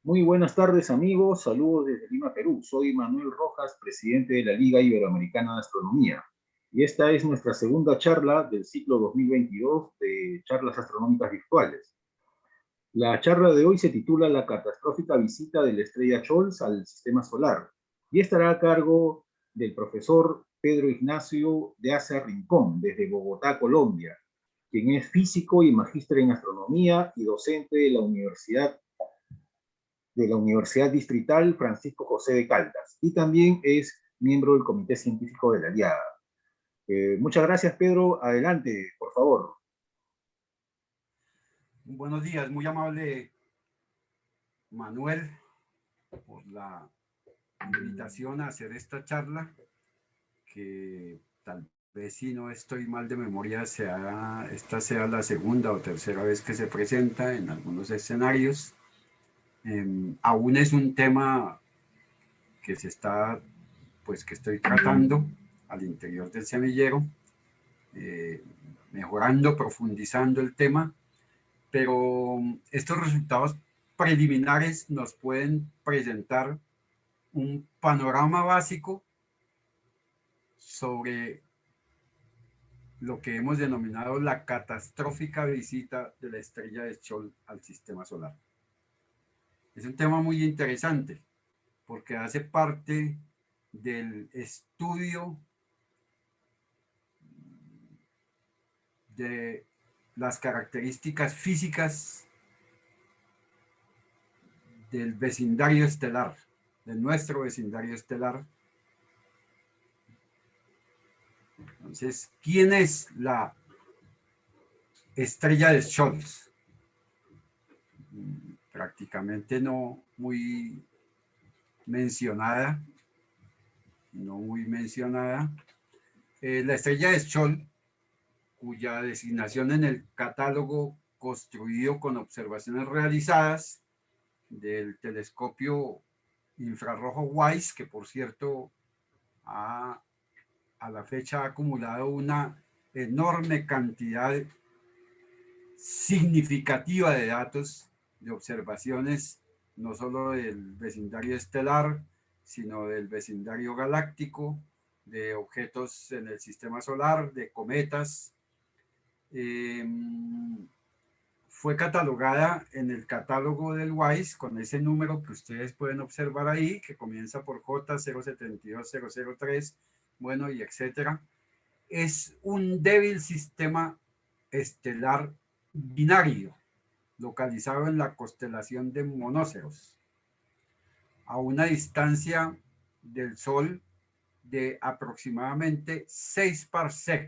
Muy buenas tardes, amigos. Saludos desde Lima, Perú. Soy Manuel Rojas, presidente de la Liga Iberoamericana de Astronomía. Y esta es nuestra segunda charla del ciclo 2022 de charlas astronómicas virtuales. La charla de hoy se titula La catastrófica visita de la estrella Scholz al sistema solar y estará a cargo del profesor Pedro Ignacio de Asa Rincón, desde Bogotá, Colombia, quien es físico y magíster en astronomía y docente de la Universidad Distrital Francisco José de Caldas y también es miembro del Comité Científico de la Aliada. Muchas gracias, Pedro. Adelante, por favor. Buenos días, muy amable Manuel por la invitación a hacer esta charla, que tal vez, si no estoy mal de memoria, esta sea la segunda o tercera vez que se presenta en algunos escenarios. Aún es un tema que que estoy tratando al interior del semillero, mejorando, profundizando el tema, pero estos resultados preliminares nos pueden presentar un panorama básico sobre lo que hemos denominado la catastrófica visita de la estrella de Scholz al sistema solar. Es un tema muy interesante porque hace parte del estudio de las características físicas del vecindario estelar, de nuestro vecindario estelar. Entonces, ¿quién es la estrella de Scholz? Prácticamente no muy mencionada, la estrella de Scholz, cuya designación en el catálogo construido con observaciones realizadas del telescopio infrarrojo WISE, que por cierto a la fecha ha acumulado una enorme cantidad significativa de datos, de observaciones, no solo del vecindario estelar, sino del vecindario galáctico, de objetos en el sistema solar, de cometas. Fue catalogada en el catálogo del WISE con ese número que ustedes pueden observar ahí, que comienza por J072003, bueno, y etcétera. Es un débil sistema estelar binario, localizado en la constelación de Monóceros, a una distancia del Sol de aproximadamente 6 parsec,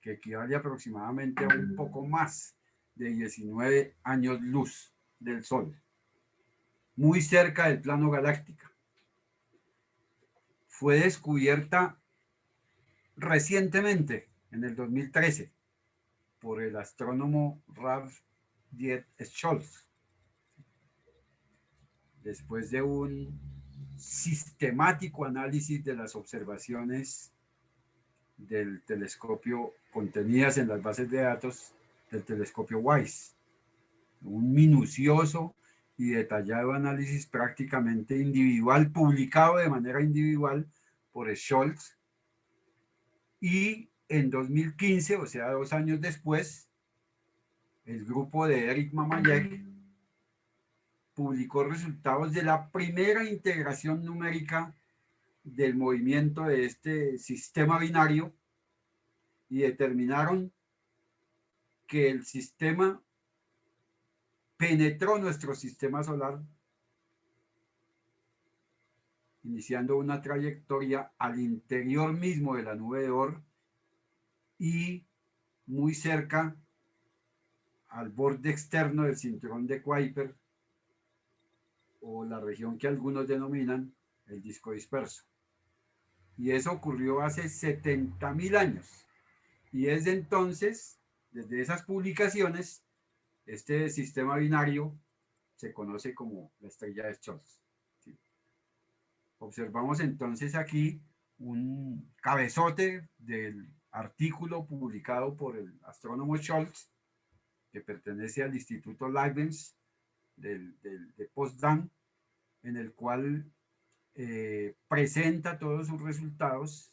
que equivale aproximadamente a un poco más de 19 años luz del Sol, muy cerca del plano galáctico. Fue descubierta recientemente, en el 2013, por el astrónomo Ralph Diet Scholz, después de un sistemático análisis de las observaciones del telescopio contenidas en las bases de datos del telescopio WISE. Un minucioso y detallado análisis prácticamente individual, publicado de manera individual por Scholz, y en 2015, o sea, 2 años después, el grupo de Eric Mamayek publicó resultados de la primera integración numérica del movimiento de este sistema binario y determinaron que el sistema penetró nuestro sistema solar, iniciando una trayectoria al interior mismo de la nube de Oort y muy cerca al borde externo del cinturón de Kuiper, o la región que algunos denominan el disco disperso. Y eso ocurrió hace 70.000 años. Y desde entonces, desde esas publicaciones, este sistema binario se conoce como la estrella de Scholz. ¿Sí? Observamos entonces aquí un cabezote del artículo publicado por el astrónomo Scholz, que pertenece al Instituto Leibniz de Potsdam, en el cual presenta todos sus resultados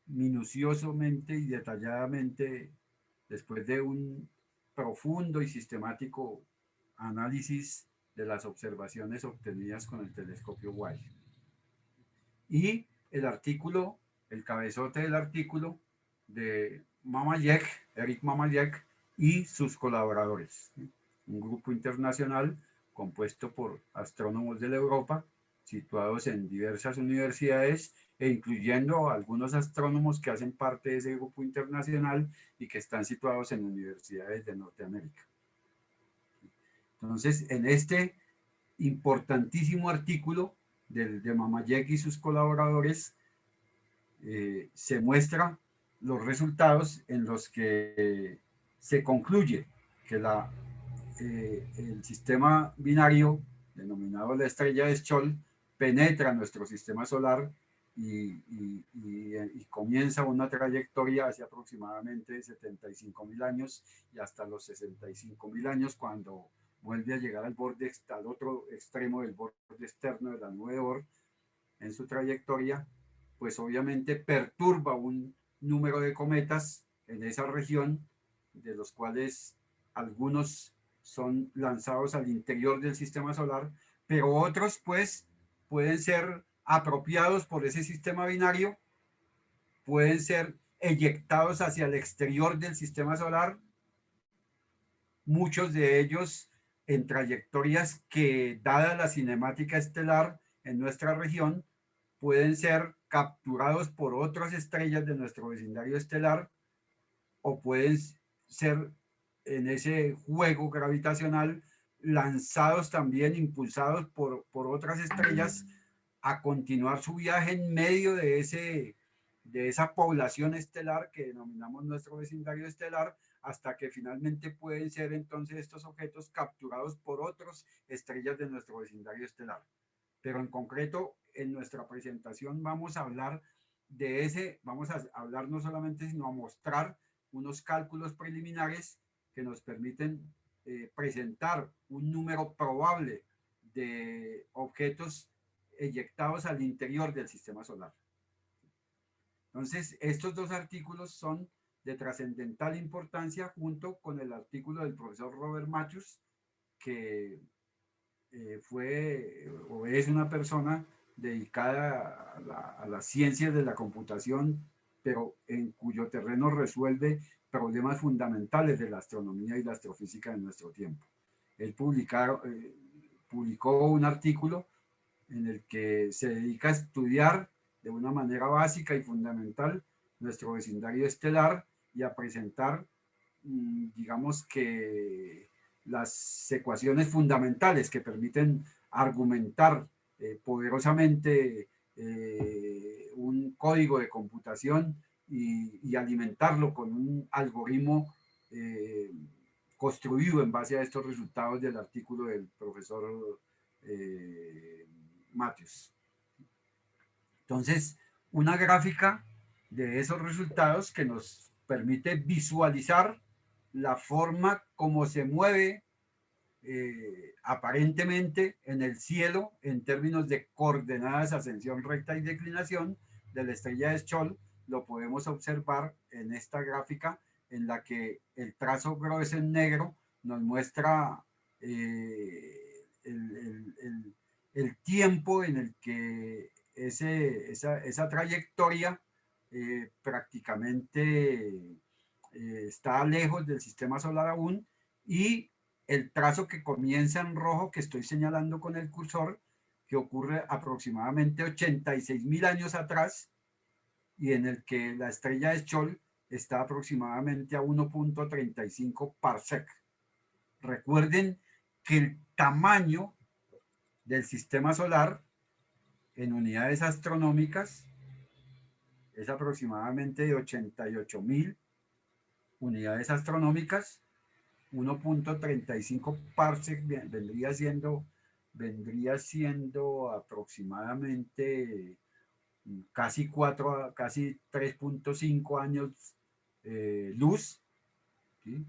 minuciosamente y detalladamente después de un profundo y sistemático análisis de las observaciones obtenidas con el telescopio Wide. Y el artículo, el cabezote del artículo de Mamayek, Eric Mamayek y sus colaboradores, un grupo internacional compuesto por astrónomos de la Europa, situados en diversas universidades e incluyendo algunos astrónomos que hacen parte de ese grupo internacional y que están situados en universidades de Norteamérica. Entonces, en este importantísimo artículo de Mamayek y sus colaboradores, se muestran los resultados en los que se concluye que el sistema binario, denominado la estrella de Scholl, penetra nuestro sistema solar y comienza una trayectoria hacia aproximadamente 75.000 años y hasta los 65.000 años, cuando vuelve a llegar al borde, al otro extremo del borde externo de la nube de Oort en su trayectoria, pues obviamente perturba un número de cometas en esa región, de los cuales algunos son lanzados al interior del sistema solar, pero otros pues pueden ser apropiados por ese sistema binario, pueden ser eyectados hacia el exterior del sistema solar, muchos de ellos en trayectorias que, dada la cinemática estelar en nuestra región, pueden ser capturados por otras estrellas de nuestro vecindario estelar o pueden ser en ese juego gravitacional lanzados también, impulsados por otras estrellas a continuar su viaje en medio de esa población estelar que denominamos nuestro vecindario estelar, hasta que finalmente pueden ser entonces estos objetos capturados por otras estrellas de nuestro vecindario estelar. Pero en concreto, en nuestra presentación vamos a hablar vamos a hablar no solamente, sino a mostrar unos cálculos preliminares que nos permiten presentar un número probable de objetos eyectados al interior del sistema solar. Entonces, estos dos artículos son de trascendental importancia, junto con el artículo del profesor Robert Matthews, que fue o es una persona dedicada a las ciencias de la computación, pero en cuyo terreno resuelve problemas fundamentales de la astronomía y la astrofísica de nuestro tiempo. Él publicó un artículo en el que se dedica a estudiar de una manera básica y fundamental nuestro vecindario estelar y a presentar, digamos que, las ecuaciones fundamentales que permiten argumentar poderosamente un código de computación y alimentarlo con un algoritmo construido en base a estos resultados del artículo del profesor Matthews. Entonces, una gráfica de esos resultados que nos permite visualizar la forma como se mueve aparentemente en el cielo en términos de coordenadas, ascensión recta y declinación de la estrella de Scholl. Lo podemos observar en esta gráfica, en la que el trazo grueso en negro nos muestra el tiempo en el que esa trayectoria prácticamente está lejos del sistema solar aún, y el trazo que comienza en rojo, que estoy señalando con el cursor, que ocurre aproximadamente 86.000 años atrás, y en el que la estrella de Scholl está aproximadamente a 1.35 parsec. Recuerden que el tamaño del sistema solar en unidades astronómicas es aproximadamente de 88.000 unidades astronómicas. 1.35 parsec vendría siendo aproximadamente casi 3.5 años luz, ¿sí?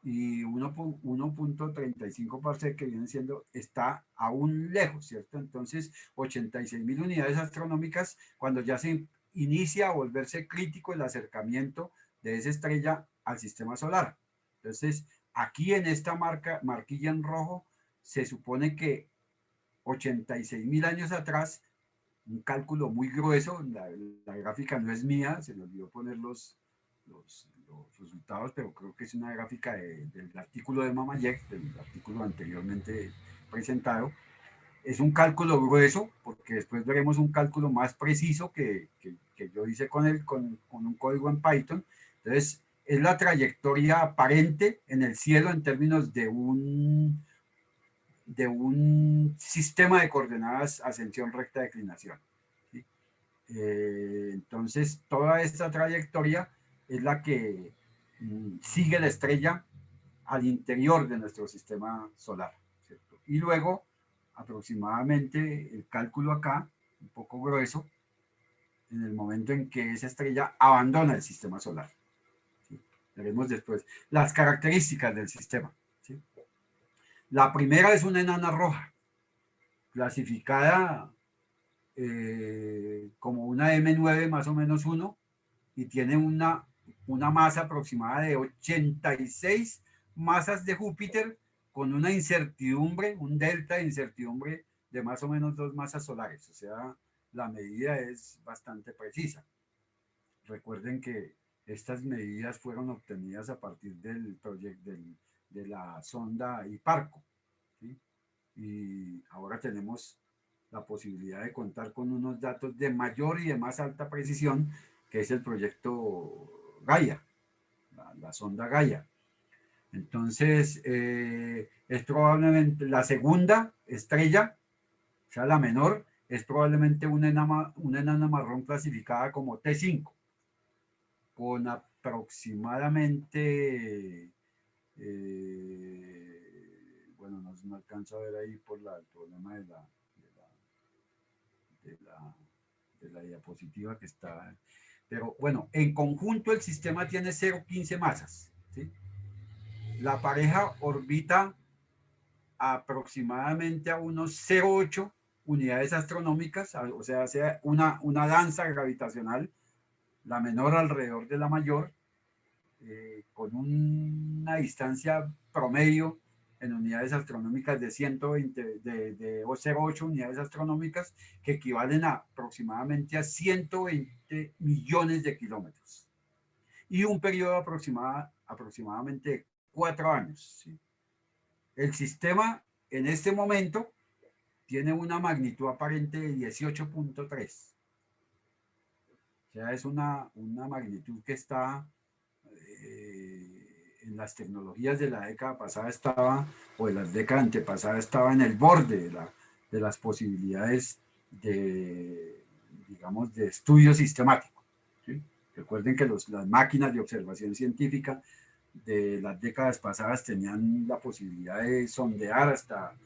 y 1.35 parsec, que viene siendo, está aún lejos, ¿cierto? Entonces, 86.000 unidades astronómicas, cuando ya se inicia a volverse crítico el acercamiento de esa estrella al sistema solar. Entonces, aquí en esta marquilla en rojo, se supone que 86.000 años atrás, un cálculo muy grueso, la gráfica no es mía, se me olvidó poner los resultados, pero creo que es una gráfica del artículo de Mamayek, del artículo anteriormente presentado. Es un cálculo grueso, porque después veremos un cálculo más preciso que yo hice con un código en Python. Entonces, es la trayectoria aparente en el cielo en términos de un sistema de coordenadas ascensión recta declinación. ¿Sí? Entonces, toda esta trayectoria es la que sigue la estrella al interior de nuestro sistema solar, ¿cierto? Y luego, aproximadamente, el cálculo acá, un poco grueso, en el momento en que esa estrella abandona el sistema solar. ¿Sí? Veremos después las características del sistema. ¿Sí? La primera es una enana roja, clasificada como una M9 más o menos 1, y tiene una masa aproximada de 86 masas de Júpiter, con una incertidumbre, un delta de incertidumbre de más o menos 2 masas solares. O sea, la medida es bastante precisa. Recuerden que estas medidas fueron obtenidas a partir del proyecto de la sonda Hiparco, ¿sí? Y ahora tenemos la posibilidad de contar con unos datos de mayor y de más alta precisión, que es el proyecto Gaia, la sonda Gaia. Entonces, es probablemente la segunda estrella, o sea, la menor, es probablemente una enana marrón clasificada como T5, con aproximadamente, bueno, no alcanzo a ver ahí por el problema de la diapositiva que está. Pero bueno, en conjunto el sistema tiene 0,15 masas. ¿Sí? La pareja orbita aproximadamente a unos 0,8 unidades astronómicas, o sea, una danza gravitacional, la menor alrededor de la mayor, con una distancia promedio en unidades astronómicas de 120, de 0,8 unidades astronómicas, que equivalen a aproximadamente a 120 millones de kilómetros. Y un periodo aproximadamente de 4 años. ¿Sí? El sistema en este momento tiene una magnitud aparente de 18.3. O sea, es una magnitud que está en las tecnologías de la década pasada estaba, o de las décadas antepasadas, estaba en el borde de las posibilidades de, digamos, de estudio sistemático. ¿Sí? Recuerden que las máquinas de observación científica de las décadas pasadas tenían la posibilidad de sondear hasta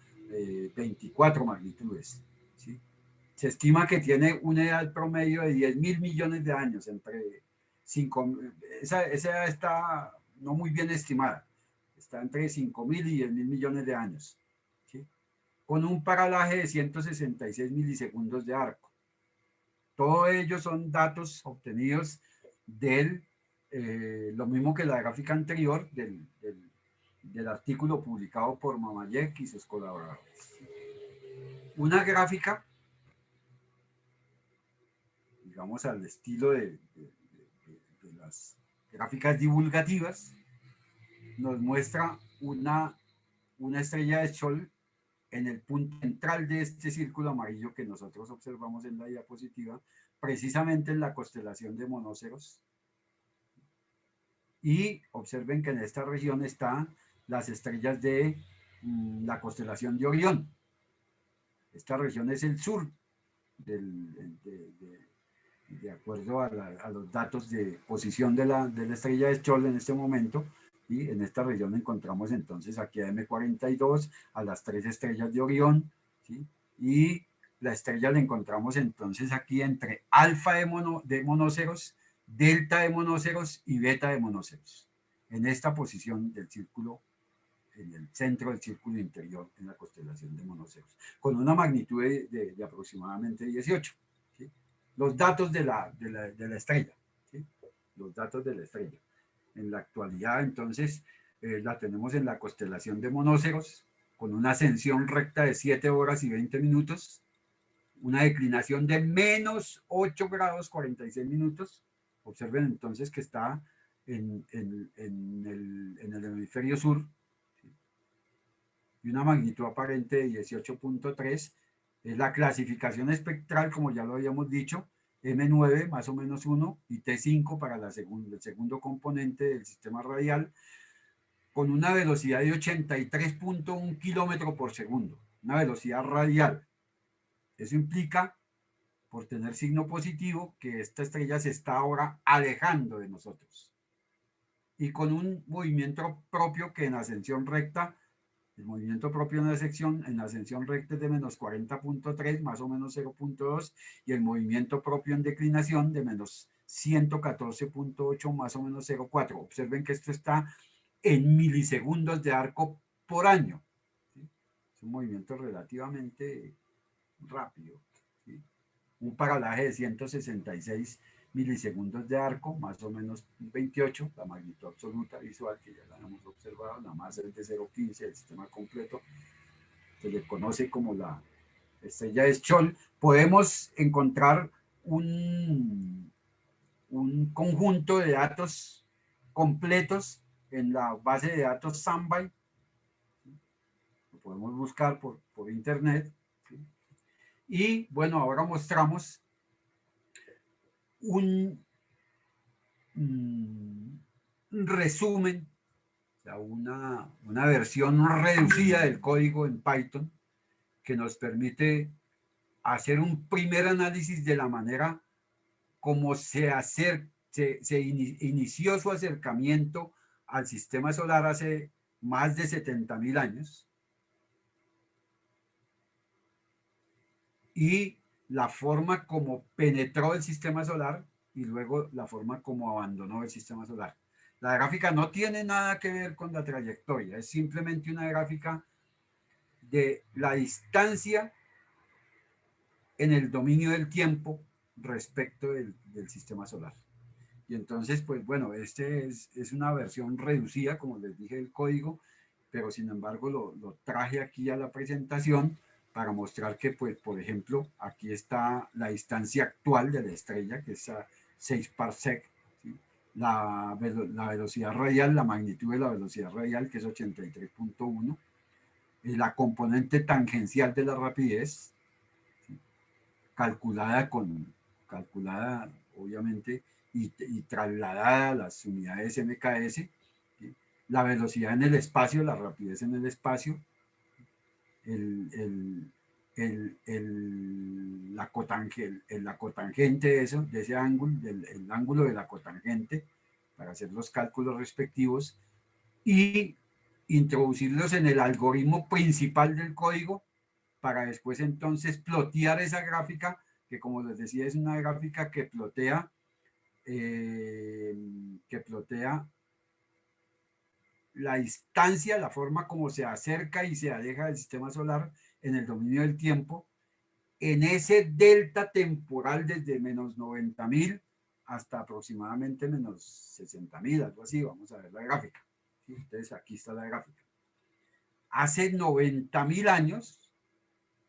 24 magnitudes. ¿Sí? Se estima que tiene una edad promedio de 10.000 millones de años, entre 5, esa edad está no muy bien estimada, está entre 5.000 y 10.000 millones de años, ¿sí? Con un paralaje de 166 milisegundos de arco. Todo ello son datos obtenidos del, lo mismo que la gráfica anterior, del artículo publicado por Mamayek y sus colaboradores. Una gráfica, digamos, al estilo de las gráficas divulgativas, nos muestra una estrella de Sol en el punto central de este círculo amarillo que nosotros observamos en la diapositiva, precisamente en la constelación de Monóceros. Y observen que en esta región están las estrellas de la constelación de Orión. Esta región es el sur de acuerdo a los datos de posición de la estrella de Sol en este momento. Y en esta región encontramos entonces aquí a M42, a las 3 estrellas de Orión, ¿sí? Y la estrella la encontramos entonces aquí entre alfa de monóceros, delta de monóceros y beta de monóceros. en esta posición del círculo, en el centro del círculo interior en la constelación de Monoceros, con una magnitud de aproximadamente 18. ¿Sí? Los datos de la estrella, ¿sí? Los datos de la estrella. En la actualidad, entonces, la tenemos en la constelación de Monoceros, con una ascensión recta de 7 horas y 20 minutos, una declinación de menos 8 grados 46 minutos. Observen entonces que está en el hemisferio sur, ¿sí? Y una magnitud aparente de 18.3. Es la clasificación espectral, como ya lo habíamos dicho, M9 más o menos 1 y T5 para el segundo componente del sistema radial, con una velocidad de 83.1 kilómetros por segundo, una velocidad radial. Eso implica, por tener signo positivo, que esta estrella se está ahora alejando de nosotros. Y con un movimiento propio que en ascensión recta, el movimiento propio en ascensión recta es de menos 40.3, más o menos 0.2, y el movimiento propio en declinación de menos 114.8, más o menos 0.4. Observen que esto está en milisegundos de arco por año. ¿Sí? Es un movimiento relativamente rápido. ¿Sí? Un paralaje de 166 milisegundos de arco, más o menos 28, la magnitud absoluta visual que ya la hemos observado, la masa es de 0.15, el sistema completo se le conoce como la estrella de Scholl. Podemos encontrar un conjunto de datos completos en la base de datos Sunby. Lo podemos buscar por internet. ¿Sí? Y bueno, ahora mostramos un resumen, o sea, una versión reducida del código en Python que nos permite hacer un primer análisis de la manera como se inició su acercamiento al sistema solar hace más de 70.000 años, y la forma como penetró el sistema solar y luego la forma como abandonó el sistema solar. La gráfica no tiene nada que ver con la trayectoria, es simplemente una gráfica de la distancia en el dominio del tiempo respecto del sistema solar. Y entonces, pues bueno, este es una versión reducida, como les dije, del código, pero sin embargo lo traje aquí a la presentación para mostrar que, pues, por ejemplo, aquí está la distancia actual de la estrella, que es a 6 parsec, ¿sí? La velocidad radial, la magnitud de la velocidad radial, que es 83.1, la componente tangencial de la rapidez, ¿sí? calculada obviamente, y trasladada a las unidades MKS, ¿sí? La velocidad en el espacio, la rapidez en el espacio, la cotangente de ese ángulo, el ángulo de la cotangente, para hacer los cálculos respectivos, y introducirlos en el algoritmo principal del código, para después entonces plotear esa gráfica, que como les decía es una gráfica que plotea la distancia, la forma como se acerca y se aleja del sistema solar en el dominio del tiempo, en ese delta temporal desde menos 90.000 hasta aproximadamente menos 60.000, algo así. Vamos a ver la gráfica. ¿Sí? Entonces aquí está la gráfica. Hace 90.000 años,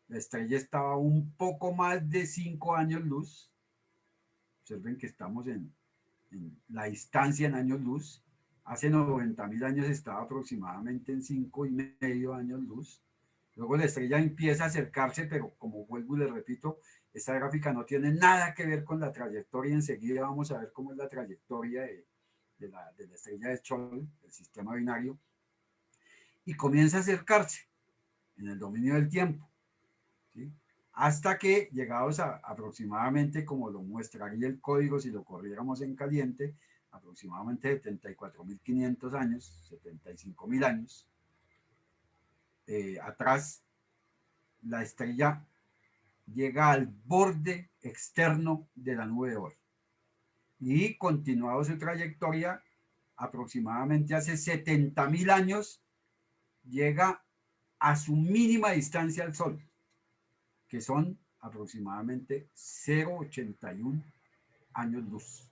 la estrella estaba un poco más de 5 años luz. Observen que estamos en la distancia en años luz. Hace 90.000 años estaba aproximadamente en 5,5 años luz. Luego la estrella empieza a acercarse, pero como vuelvo y le repito, esta gráfica no tiene nada que ver con la trayectoria. Enseguida vamos a ver cómo es la trayectoria de la estrella de Scholl, del sistema binario, y comienza a acercarse en el dominio del tiempo, ¿sí? Hasta que, llegados a aproximadamente, como lo mostraría el código si lo corriéramos en caliente, aproximadamente 74.500 años, 75.000 años, atrás, la estrella llega al borde externo de la nube de Oort. Y continuado su trayectoria, aproximadamente hace 70.000 años, llega a su mínima distancia al Sol, que son aproximadamente 0,81 años luz,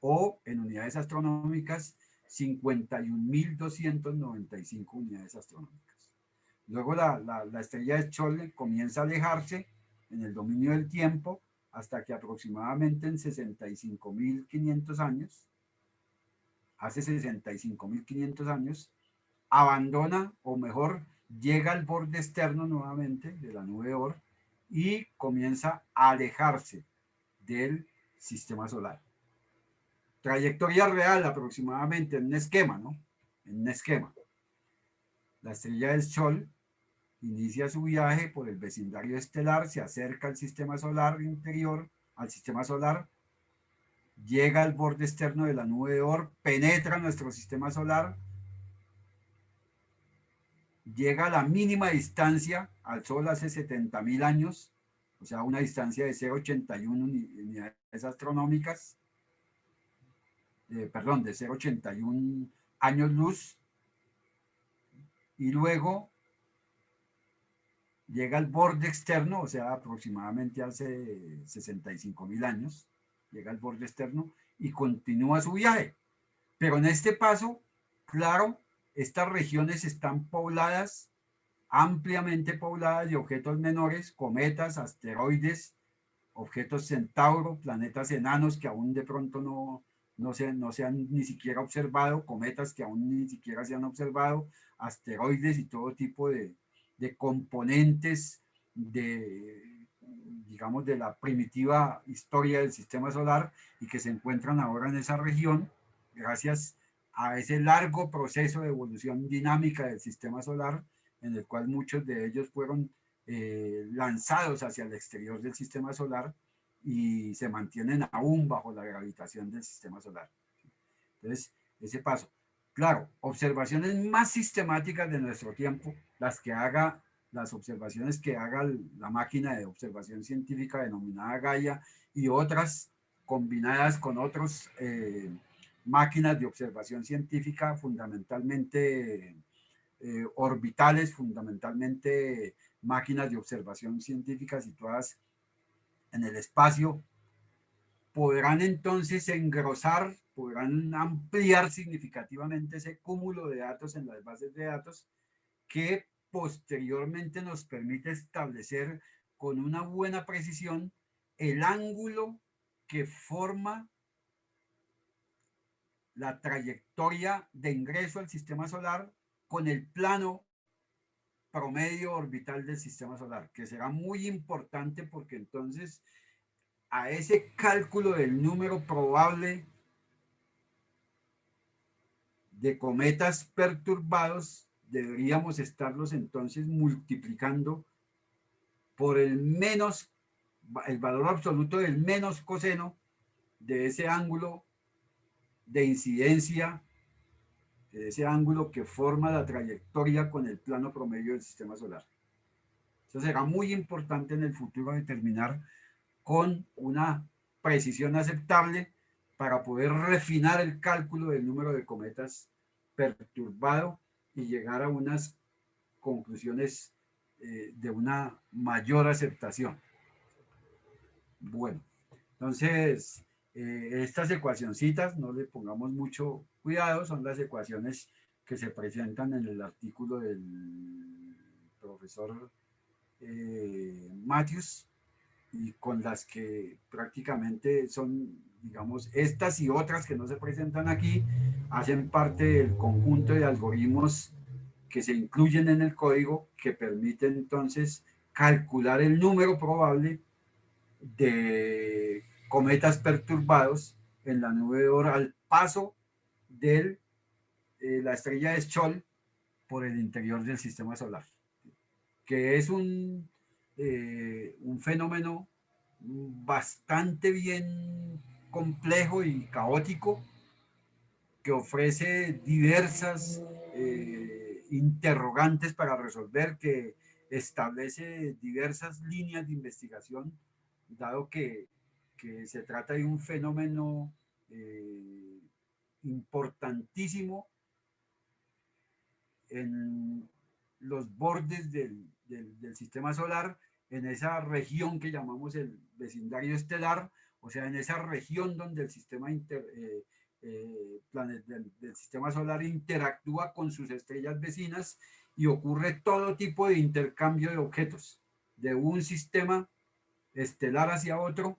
o en unidades astronómicas, 51.295 unidades astronómicas. Luego la estrella de Scholl comienza a alejarse en el dominio del tiempo hasta que aproximadamente en 65.500 años, hace 65.500 años, abandona, o mejor, llega al borde externo nuevamente de la nube de Oort y comienza a alejarse del sistema solar. Trayectoria real aproximadamente en un esquema, ¿no? En un esquema. La estrella del Sol inicia su viaje por el vecindario estelar, se acerca al sistema solar interior, al sistema solar, llega al borde externo de la nube de Oort, penetra nuestro sistema solar, llega a la mínima distancia al Sol hace 70.000 años, o sea, una distancia de 0,81 unidades astronómicas, perdón, de 0,81 años luz, y luego llega al borde externo, o sea, aproximadamente hace 65.000 años, llega al borde externo y continúa su viaje. Pero en este paso, claro, estas regiones están pobladas, ampliamente pobladas de objetos menores, cometas, asteroides, objetos centauro, planetas enanos que aún de pronto no se han ni siquiera observado, cometas que aún ni siquiera se han observado, asteroides y todo tipo de componentes digamos, de la primitiva historia del sistema solar y que se encuentran ahora en esa región gracias a ese largo proceso de evolución dinámica del sistema solar, en el cual muchos de ellos fueron lanzados hacia el exterior del sistema solar y se mantienen aún bajo la gravitación del sistema solar. Entonces, ese paso. Claro, observaciones más sistemáticas de nuestro tiempo, las observaciones que haga la máquina de observación científica denominada Gaia y otras combinadas con otras máquinas de observación científica fundamentalmente orbitales, fundamentalmente máquinas de observación científica situadas en el espacio, podrán entonces engrosar, podrán ampliar significativamente ese cúmulo de datos en las bases de datos que posteriormente nos permite establecer con una buena precisión el ángulo que forma la trayectoria de ingreso al sistema solar con el plano promedio orbital del sistema solar, que será muy importante porque entonces a ese cálculo del número probable de cometas perturbados deberíamos estarlos entonces multiplicando por el valor absoluto del menos coseno de ese ángulo de incidencia, de ese ángulo que forma la trayectoria con el plano promedio del sistema solar. Eso será muy importante en el futuro determinar con una precisión aceptable para poder refinar el cálculo del número de cometas perturbado y llegar a unas conclusiones de una mayor aceptación. Bueno, entonces estas ecuacioncitas, no le pongamos mucho cuidado, son las ecuaciones que se presentan en el artículo del profesor Matthews, y con las que prácticamente son, digamos, estas y otras que no se presentan aquí, hacen parte del conjunto de algoritmos que se incluyen en el código que permiten entonces calcular el número probable de cometas perturbados en la nube de Oort al paso de la estrella de Scholl por el interior del sistema solar, que es un fenómeno bastante bien complejo y caótico que ofrece diversas interrogantes para resolver, que establece diversas líneas de investigación, dado que se trata de un fenómeno importantísimo en los bordes del sistema solar, en esa región que llamamos el vecindario estelar, o sea, en esa región donde el sistema del sistema solar interactúa con sus estrellas vecinas y ocurre todo tipo de intercambio de objetos de un sistema estelar hacia otro.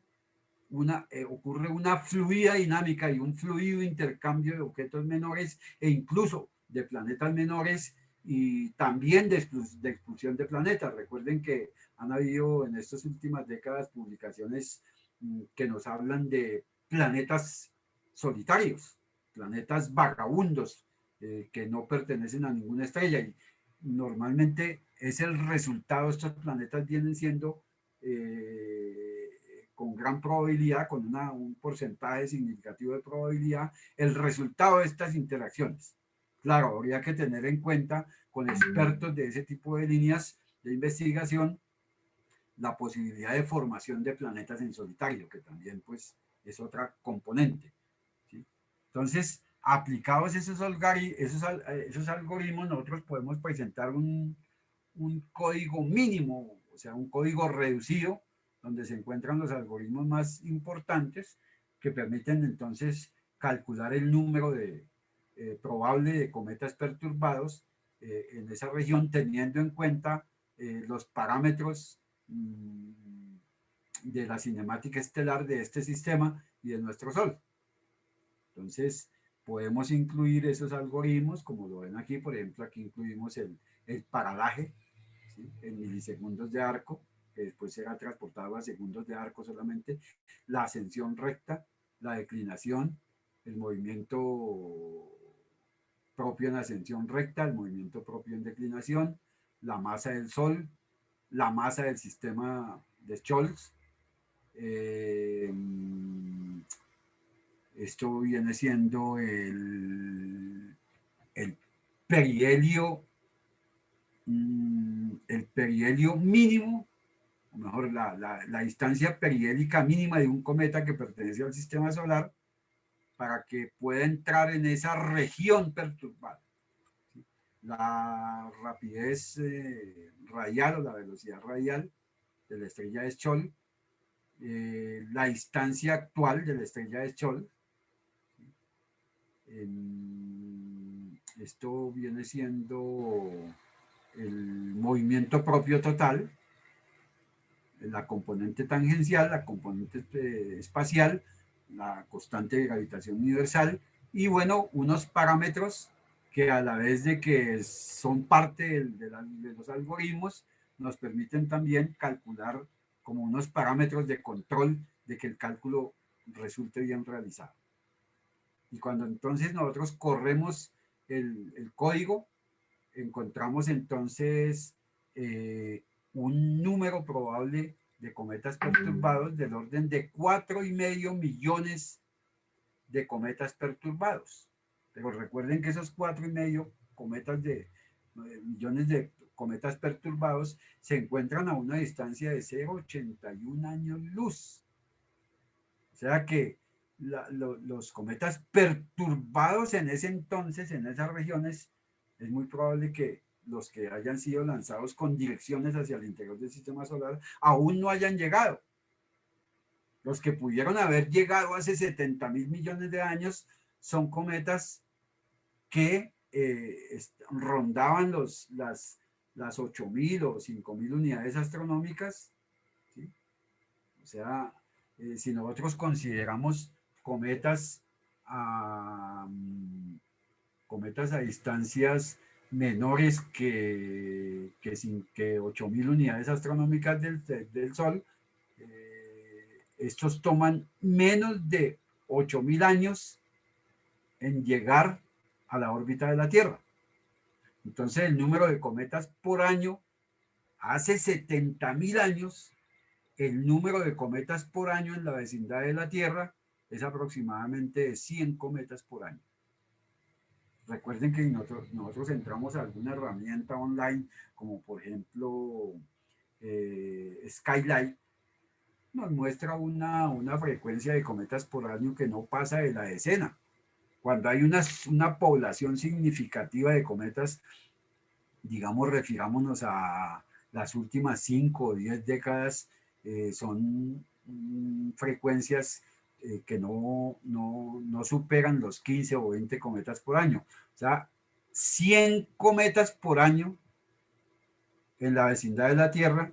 Ocurre una fluida dinámica y un fluido intercambio de objetos menores e incluso de planetas menores y también de expulsión de planetas. Recuerden que han habido en estas últimas décadas publicaciones que nos hablan de planetas solitarios, planetas vagabundos, que no pertenecen a ninguna estrella, y normalmente es el resultado. Estos planetas vienen siendo con gran probabilidad, con un porcentaje significativo de probabilidad, el resultado de estas interacciones. Claro, habría que tener en cuenta con expertos de ese tipo de líneas de investigación la posibilidad de formación de planetas en solitario, que también pues es otra componente, ¿sí? Entonces, aplicados esos algoritmos, nosotros podemos presentar un código mínimo, o sea, un código reducido, donde se encuentran los algoritmos más importantes que permiten entonces calcular el número probable de cometas perturbados en esa región, teniendo en cuenta los parámetros de la cinemática estelar de este sistema y de nuestro Sol. Entonces, podemos incluir esos algoritmos, como lo ven aquí. Por ejemplo, aquí incluimos el paralaje, ¿sí?, en milisegundos de arco, que después será transportado a segundos de arco solamente, la ascensión recta, la declinación, el movimiento propio en ascensión recta, el movimiento propio en declinación, la masa del Sol, la masa del sistema de Scholz. Esto viene siendo el perihelio, mínimo, o mejor, la distancia perihélica mínima de un cometa que pertenece al sistema solar para que pueda entrar en esa región perturbada. La rapidez radial o la velocidad radial de la estrella de Scholz, la distancia actual de la estrella de Scholz. Esto viene siendo el movimiento propio total, la componente tangencial, la componente espacial, la constante de gravitación universal y, bueno, unos parámetros que, a la vez de que son parte de los algoritmos, nos permiten también calcular como unos parámetros de control de que el cálculo resulte bien realizado. Y cuando entonces nosotros corremos el código, encontramos entonces un número probable de cometas perturbados del orden de 4,5 millones de cometas perturbados. Pero recuerden que esos 4,5 millones de cometas perturbados se encuentran a una distancia de 0,81 años luz. O sea que los cometas perturbados en ese entonces, en esas regiones, es muy probable que los que hayan sido lanzados con direcciones hacia el interior del sistema solar aún no hayan llegado. Los que pudieron haber llegado hace 70,000 millones de años son cometas que rondaban las 8,000 o 5,000 unidades astronómicas, ¿sí? O sea, si nosotros consideramos cometas a distancias menores que 8,000 unidades astronómicas del Sol, estos toman menos de 8,000 años en llegar a la órbita de la Tierra. Entonces, el número de cometas por año, hace 70,000 años, el número de cometas por año en la vecindad de la Tierra es aproximadamente de 100 cometas por año. Recuerden que nosotros entramos a alguna herramienta online, como por ejemplo Skylight, nos muestra una frecuencia de cometas por año que no pasa de la decena. Cuando hay una población significativa de cometas, digamos, refirámonos a las últimas 5 o 10 décadas, son frecuencias que no superan los 15 o 20 cometas por año. O sea, 100 cometas por año en la vecindad de la Tierra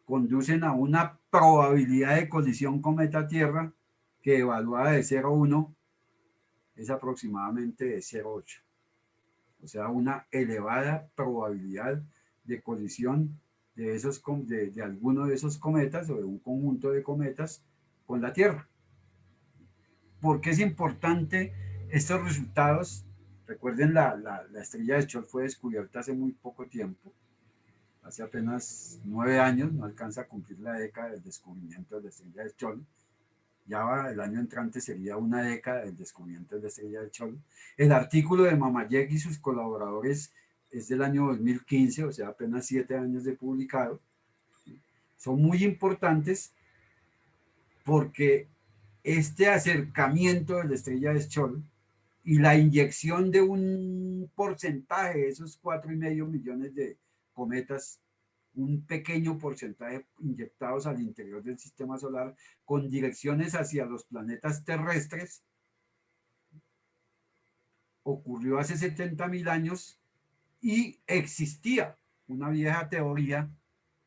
conducen a una probabilidad de colisión cometa-Tierra que evaluada de 0,1 es aproximadamente de 0,8. O sea, una elevada probabilidad de colisión de alguno de esos cometas o de un conjunto de cometas con la Tierra. ¿Por qué es importante estos resultados? Recuerden, la estrella de Schott fue descubierta hace muy poco tiempo, hace apenas 9 años, no alcanza a cumplir la década del descubrimiento de la estrella de Schott. Ya el año entrante sería una década del descubrimiento de la estrella de Schott. El artículo de Mamayek y sus colaboradores es del año 2015, o sea, apenas 7 años de publicado. Son muy importantes porque este acercamiento de la estrella de Schott y la inyección de un porcentaje de esos 4,5 millones de cometas, un pequeño porcentaje inyectados al interior del sistema solar con direcciones hacia los planetas terrestres, ocurrió hace 70.000 años y existía una vieja teoría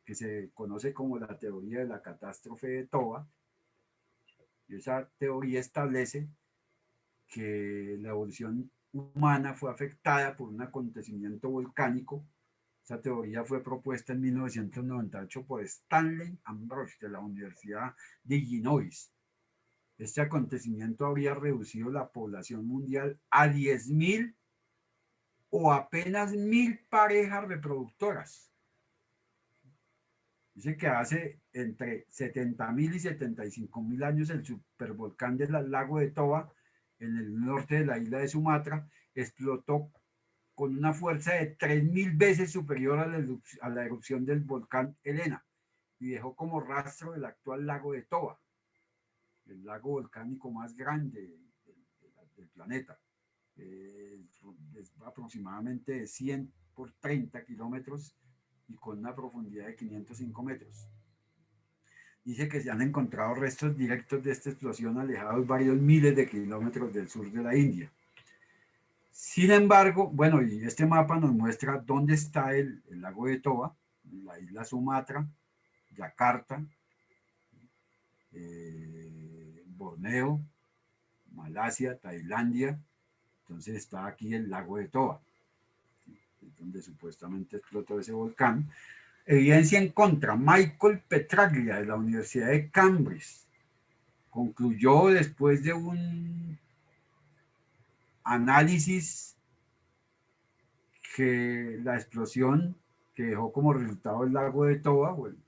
que se conoce como la teoría de la catástrofe de Toba, y esa teoría establece que la evolución humana fue afectada por un acontecimiento volcánico. Esa teoría fue propuesta en 1998 por Stanley Ambrose de la Universidad de Illinois. Este acontecimiento habría reducido la población mundial a 10.000 o apenas 1.000 parejas reproductoras. Dice que hace entre 70.000 y 75.000 años el supervolcán del lago de Toba, en el norte de la isla de Sumatra, explotó con una fuerza de 3.000 veces superior a la erupción del volcán Helena y dejó como rastro el actual lago de Toba, el lago volcánico más grande del planeta. Es aproximadamente de 100 por 30 kilómetros y con una profundidad de 505 metros. Dice que se han encontrado restos directos de esta explosión alejados varios miles de kilómetros del sur de la India. Sin embargo, bueno, y este mapa nos muestra dónde está el lago de Toba, la isla Sumatra, Yakarta, Borneo, Malasia, Tailandia. Entonces está aquí el lago de Toba, donde supuestamente explotó ese volcán. Evidencia en contra. Michael Petraglia de la Universidad de Cambridge concluyó después de un análisis que la explosión que dejó como resultado el lago de Toba, bueno,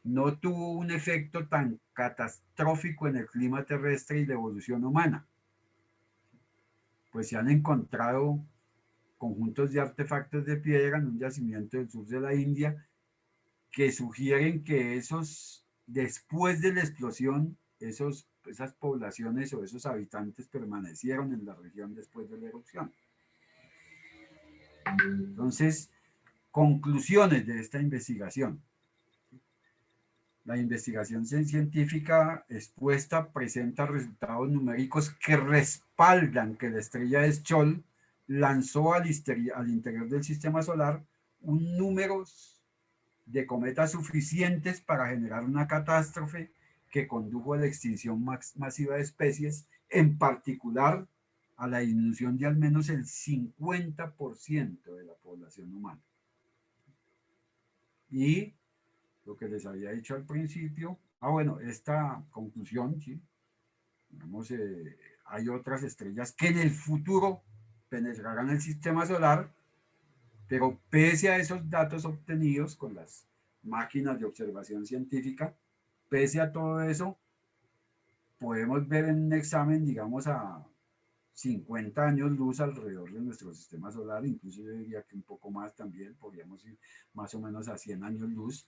no tuvo un efecto tan catastrófico en el clima terrestre y la evolución humana. Pues se han encontrado conjuntos de artefactos de piedra en un yacimiento del sur de la India que sugieren que después de la explosión, esas poblaciones o esos habitantes permanecieron en la región después de la erupción. Entonces, conclusiones de esta investigación. La investigación científica expuesta presenta resultados numéricos que respaldan que la estrella de Schott lanzó al interior del sistema solar un número de cometas suficientes para generar una catástrofe que condujo a la extinción masiva de especies, en particular a la disminución de al menos el 50% de la población humana. Y lo que les había dicho al principio, bueno, esta conclusión, ¿sí? Digamos, hay otras estrellas que en el futuro penetrarán el sistema solar, pero pese a esos datos obtenidos con las máquinas de observación científica, pese a todo eso, podemos ver en un examen, digamos, a 50 años luz alrededor de nuestro sistema solar, incluso yo diría que un poco más también, podríamos ir más o menos a 100 años luz,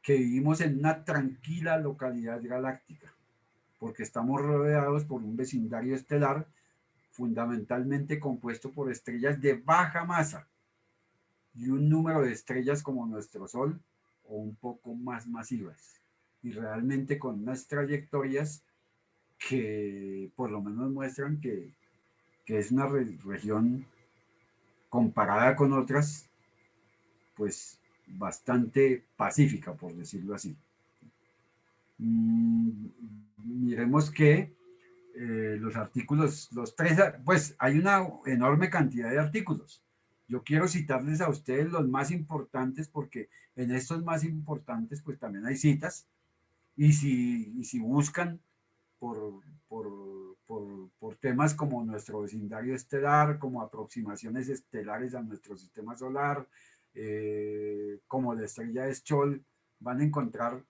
que vivimos en una tranquila localidad galáctica, porque estamos rodeados por un vecindario estelar fundamentalmente compuesto por estrellas de baja masa y un número de estrellas como nuestro Sol o un poco más masivas, y realmente con unas trayectorias que por lo menos muestran que es una región comparada con otras, pues bastante pacífica, por decirlo así. Miremos que los artículos, los tres, pues hay una enorme cantidad de artículos. Yo quiero citarles a ustedes los más importantes porque en estos más importantes pues también hay citas y si buscan por, por temas como nuestro vecindario estelar, como aproximaciones estelares a nuestro sistema solar, como la estrella de Scholl, van a encontrar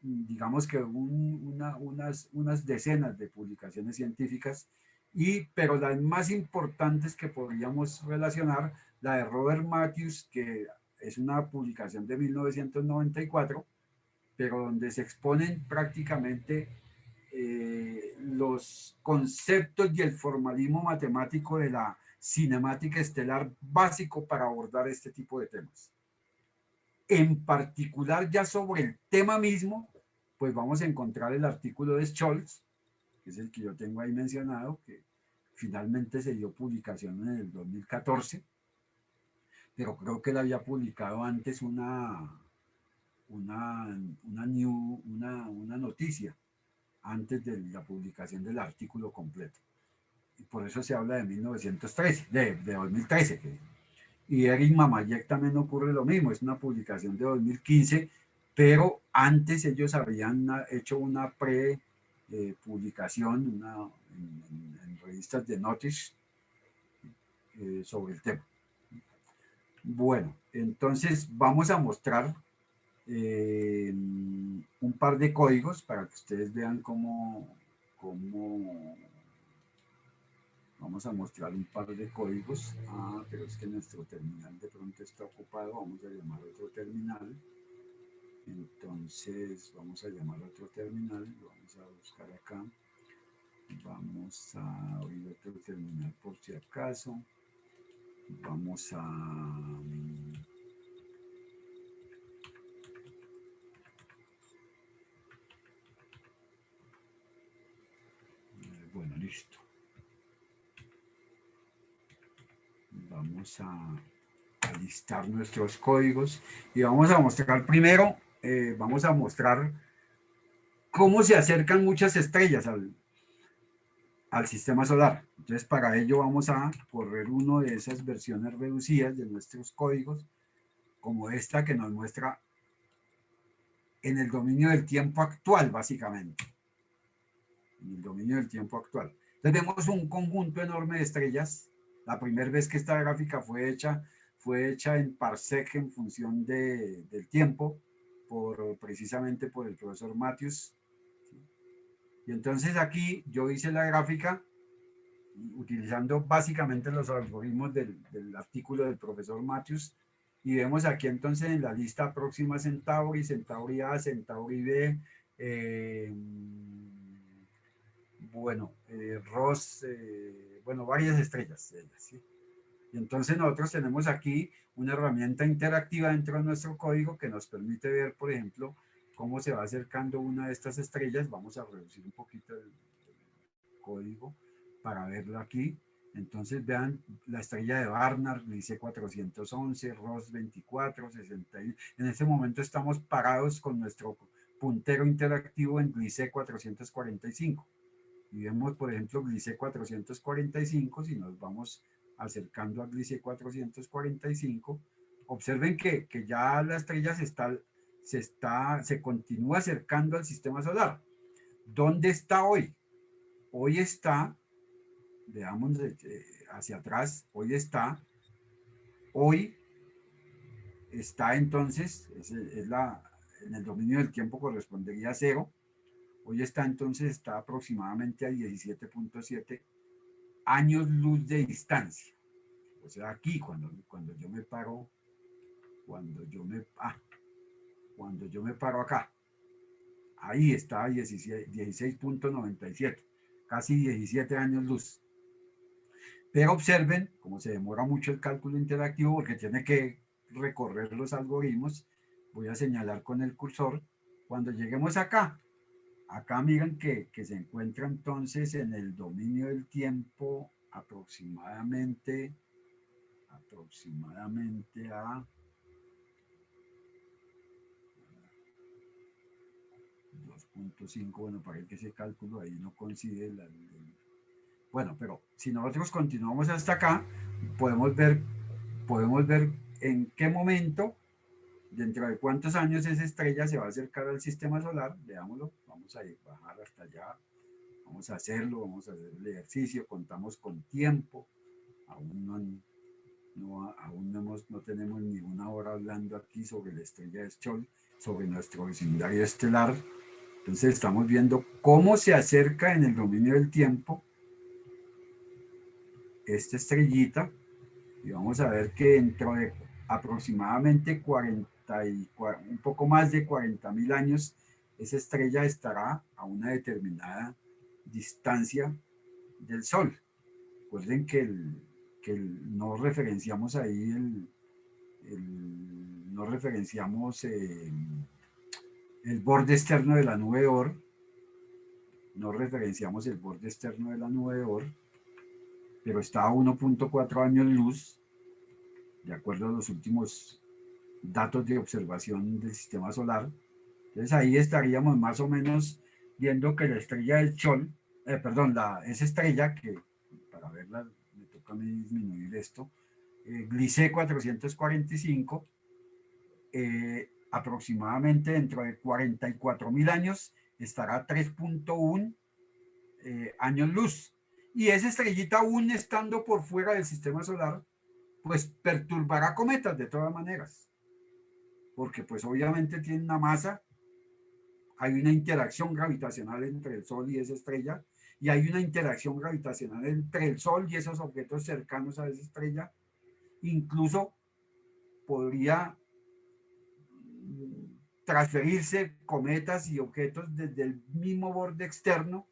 digamos que unas decenas de publicaciones científicas, pero las más importantes que podríamos relacionar, la de Robert Matthews, que es una publicación de 1994, pero donde se exponen prácticamente los conceptos y el formalismo matemático de la cinemática estelar básico para abordar este tipo de temas. En particular, ya sobre el tema mismo, pues vamos a encontrar el artículo de Scholz, que es el que yo tengo ahí mencionado, que finalmente se dio publicación en el 2014, pero creo que él había publicado antes una noticia antes de la publicación del artículo completo. Y por eso se habla de 1913, de 2013. Y Eric Mamayek también ocurre lo mismo, es una publicación de 2015, pero antes ellos habían hecho una pre-publicación en revistas de Notice sobre el tema. Bueno, entonces vamos a mostrar un par de códigos para que ustedes vean cómo vamos a mostrar un par de códigos. Pero es que nuestro terminal de pronto está ocupado, vamos a llamar a otro terminal. Entonces vamos a llamar a otro terminal, vamos a buscar acá, vamos a abrir otro terminal por si acaso, vamos a bueno, listo. Vamos a listar nuestros códigos y vamos a mostrar primero, vamos a mostrar cómo se acercan muchas estrellas al sistema solar. Entonces, para ello vamos a correr una de esas versiones reducidas de nuestros códigos, como esta que nos muestra en el dominio del tiempo actual, básicamente. En el dominio del tiempo actual. Entonces, vemos un conjunto enorme de estrellas. La primera vez que esta gráfica fue hecha en parsec en función del tiempo, precisamente por el profesor Matthews. Y entonces aquí yo hice la gráfica utilizando básicamente los algoritmos del artículo del profesor Matthews, y vemos aquí entonces en la lista Próxima Centauri, Centauri A, Centauri B, Ross, bueno, varias estrellas, ¿sí? Y entonces nosotros tenemos aquí una herramienta interactiva dentro de nuestro código que nos permite ver, por ejemplo, cómo se va acercando una de estas estrellas. Vamos a reducir un poquito el código para verlo aquí. Entonces vean la estrella de Barnard, Gliese 411, Ross 24, 61. En este momento estamos parados con nuestro puntero interactivo en Gliese 445. Y vemos, por ejemplo, Gliese 445, si nos vamos acercando a Gliese 445, observen que ya la estrella se continúa acercando al sistema solar. ¿Dónde está hoy? Hoy está, veamos hacia atrás, hoy está entonces, en el dominio del tiempo correspondería a 0. Hoy está aproximadamente a 17.7 años luz de distancia. O sea, aquí cuando yo me paro, cuando yo me paro acá, ahí está 16.97, casi 17 años luz. Pero observen cómo se demora mucho el cálculo interactivo porque tiene que recorrer los algoritmos. Voy a señalar con el cursor. Cuando lleguemos acá, miren que se encuentra entonces en el dominio del tiempo aproximadamente a 2.5. Bueno, para que ese cálculo ahí no coincide. Bueno, pero si nosotros continuamos hasta acá, podemos ver en qué momento, dentro de cuántos años esa estrella se va a acercar al sistema solar. Veámoslo, vamos a bajar hasta allá, vamos a hacerlo, vamos a hacer el ejercicio, contamos con tiempo, aún no tenemos ni una hora hablando aquí sobre la estrella de Scholl, sobre nuestro vecindario estelar. Entonces estamos viendo cómo se acerca en el dominio del tiempo esta estrellita, y vamos a ver que dentro de aproximadamente un poco más de 40.000 años, esa estrella estará a una determinada distancia del Sol. Recuerden que no referenciamos ahí no referenciamos el borde externo de la nube de Oort, pero está a 1.4 años luz, de acuerdo a los últimos datos de observación del sistema solar. Entonces ahí estaríamos más o menos viendo que la estrella del Sol, esa estrella que, para verla, me toca a mí disminuir esto, Gliese 445, aproximadamente dentro de 44.000 años estará a 3.1 años luz. Y esa estrellita, aún estando por fuera del sistema solar, pues perturbará cometas de todas maneras, porque pues obviamente tiene una masa, hay una interacción gravitacional entre el Sol y esa estrella, y hay una interacción gravitacional entre el Sol y esos objetos cercanos a esa estrella. Incluso podría transferirse cometas y objetos desde el mismo borde externo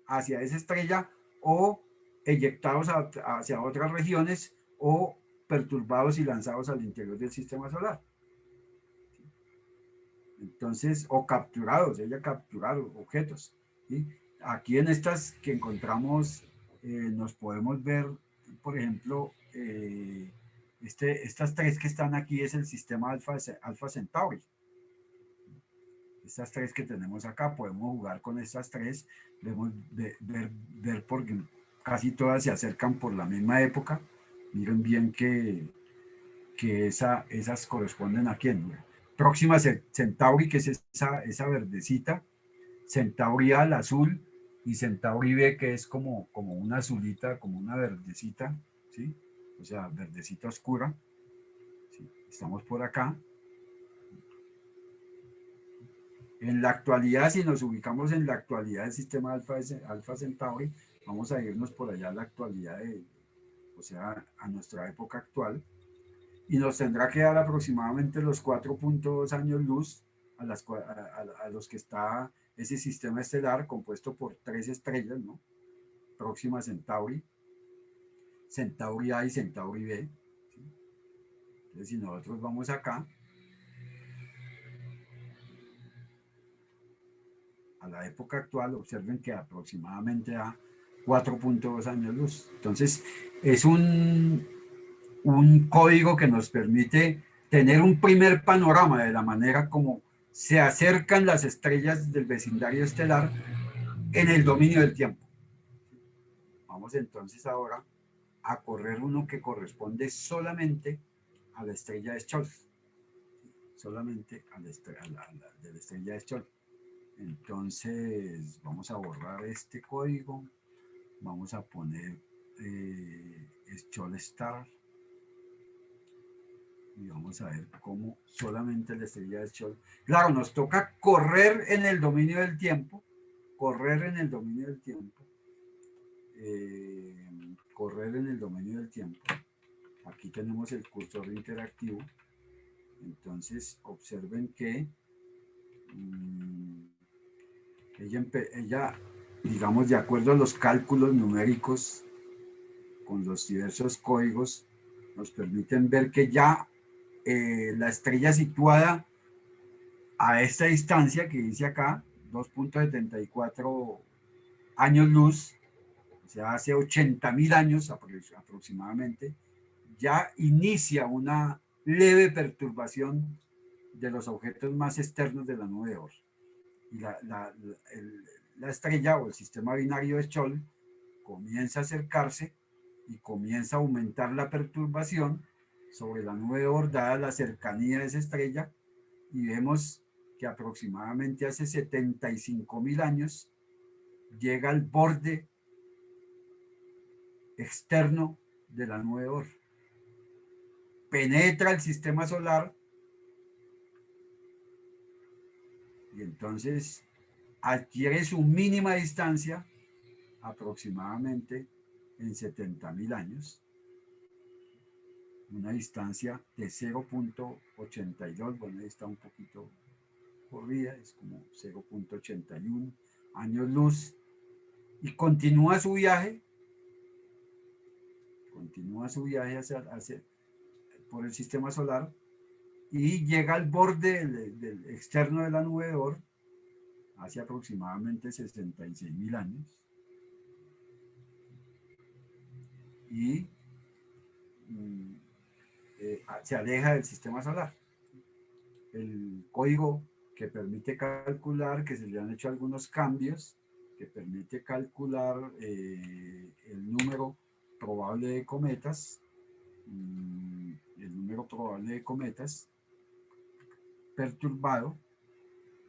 hacia esa estrella, o eyectados hacia otras regiones, o perturbados y lanzados al interior del sistema solar. Entonces, o capturados, ella capturaron objetos. ¿Sí? Aquí en estas que encontramos, nos podemos ver, por ejemplo, estas tres que están aquí es el sistema Alpha Centauri. Estas tres que tenemos acá, podemos jugar con estas tres, ver porque casi todas se acercan por la misma época. Miren bien que esas corresponden a quién. Próxima Centauri, que es esa verdecita, Centauri A, la azul, y Centauri B, que es como una azulita, como una verdecita, ¿sí? O sea, verdecita oscura. ¿Sí? Estamos por acá. En la actualidad, si nos ubicamos en la actualidad del sistema Alpha Centauri, vamos a irnos por allá a la actualidad, o sea, a nuestra época actual, y nos tendrá que dar aproximadamente los 4.2 años luz a los que está ese sistema estelar compuesto por tres estrellas, ¿no? Próxima Centauri, Centauri A y Centauri B. ¿Sí? Entonces, si nosotros vamos acá, a la época actual, observen que aproximadamente a 4.2 años luz. Entonces, es un código que nos permite tener un primer panorama de la manera como se acercan las estrellas del vecindario estelar en el dominio del tiempo. Vamos entonces ahora a correr uno que corresponde solamente a la estrella de Scholl, solamente a la estrella de Scholl. Entonces vamos a borrar este código, vamos a poner Scholl Star, y vamos a ver cómo solamente la estrella de Scholl. Claro, nos toca correr en el dominio del tiempo, correr en el dominio del tiempo. Aquí tenemos el cursor interactivo. Entonces observen que ella, digamos, de acuerdo a los cálculos numéricos con los diversos códigos, nos permiten ver que ya la estrella situada a esta distancia que dice acá, 2.74 años luz, o sea, hace 80.000 años aproximadamente, ya inicia una leve perturbación de los objetos más externos de la nube de Oort. Y la estrella o el sistema binario de Scholl comienza a acercarse y comienza a aumentar la perturbación sobre la nube de Oort dada la cercanía de esa estrella, y vemos que aproximadamente hace 75.000 años llega al borde externo de la nube de Oort, penetra el sistema solar y entonces adquiere su mínima distancia aproximadamente en 70.000 años, una distancia de 0.82, bueno, ahí está un poquito corrida, es como 0.81 años luz, y continúa su viaje por el sistema solar y llega al borde del externo de la nube de Oort hace aproximadamente 66.000 años, y se aleja del sistema solar. El código que permite calcular, que se le han hecho algunos cambios, que permite calcular el número probable de cometas, perturbado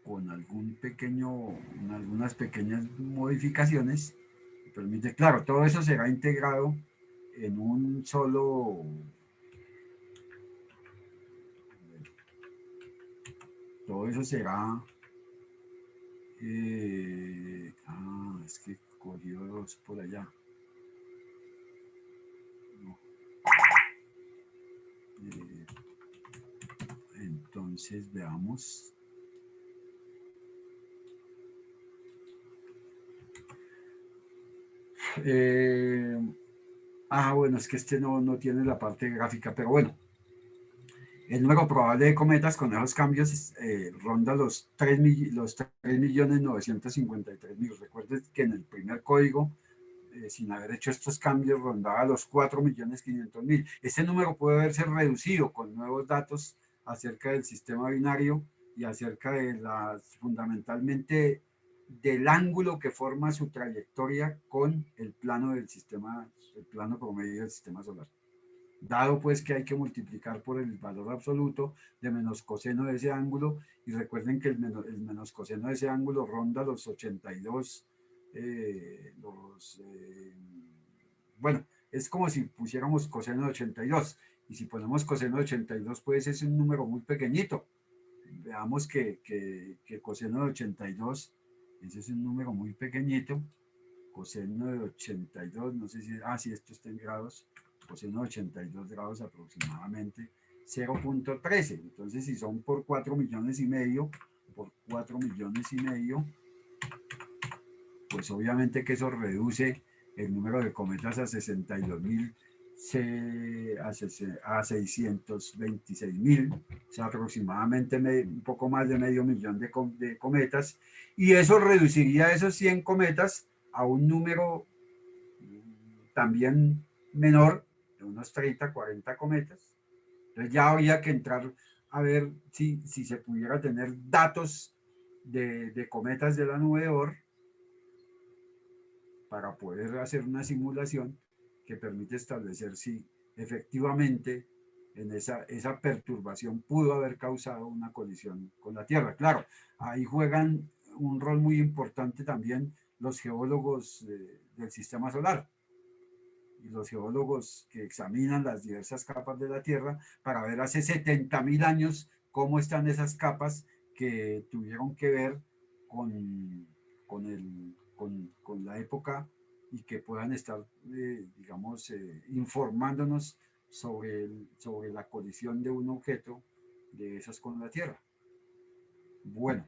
con algunas pequeñas modificaciones, que permite, claro, todo eso será integrado en un solo todo eso será es que cogió dos por allá. No. Entonces veamos. Bueno, es que este no tiene la parte gráfica, pero bueno. El número probable de cometas con esos cambios ronda los 3.953.000. Recuerden que en el primer código, sin haber hecho estos cambios, rondaba los 4.500.000. Este número puede verse reducido con nuevos datos acerca del sistema binario y acerca de fundamentalmente del ángulo que forma su trayectoria con el plano promedio del sistema solar. Dado pues que hay que multiplicar por el valor absoluto de menos coseno de ese ángulo, y recuerden que el menos coseno de ese ángulo ronda los 82, bueno, es como si pusiéramos coseno de 82, y si ponemos coseno de 82 pues es un número muy pequeñito. Veamos que coseno de 82, ese es un número muy pequeñito. Coseno de 82, no sé si esto está en grados, coseno de 82 grados aproximadamente 0.13. Entonces, si son por 4 millones y medio, pues obviamente que eso reduce el número de cometas a 62.000, a 626.000, o sea, aproximadamente un poco más de medio millón de cometas, y eso reduciría esos 100 cometas a un número también menor, de unos 30, 40 cometas. Entonces ya habría que entrar a ver si se pudiera tener datos de cometas de la nube de Oort para poder hacer una simulación que permite establecer si efectivamente en esa perturbación pudo haber causado una colisión con la Tierra. Claro, ahí juegan un rol muy importante también los geólogos del sistema solar y los geólogos que examinan las diversas capas de la Tierra para ver hace 70.000 años cómo están esas capas que tuvieron que ver con la época y que puedan estar, digamos, informándonos sobre la colisión de un objeto de esos con la Tierra. Bueno,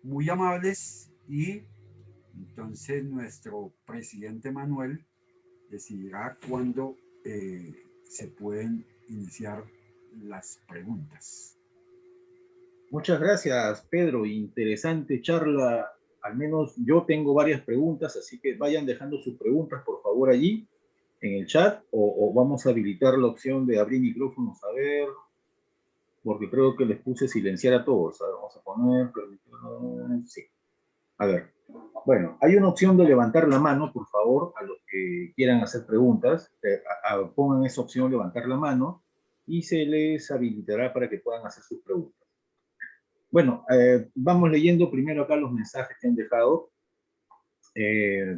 muy amables, y entonces nuestro presidente Manuel decidirá cuándo se pueden iniciar las preguntas. Muchas gracias, Pedro. Interesante charla. Al menos yo tengo varias preguntas, así que vayan dejando sus preguntas, por favor, allí en el chat, o vamos a habilitar la opción de abrir micrófonos. A ver, porque creo que les puse silenciar a todos. A ver, vamos a poner... Sí. A ver. Bueno, hay una opción de levantar la mano, por favor, a los que quieran hacer preguntas. Pongan esa opción, levantar la mano, y se les habilitará para que puedan hacer sus preguntas. Bueno, vamos leyendo primero acá los mensajes que han dejado.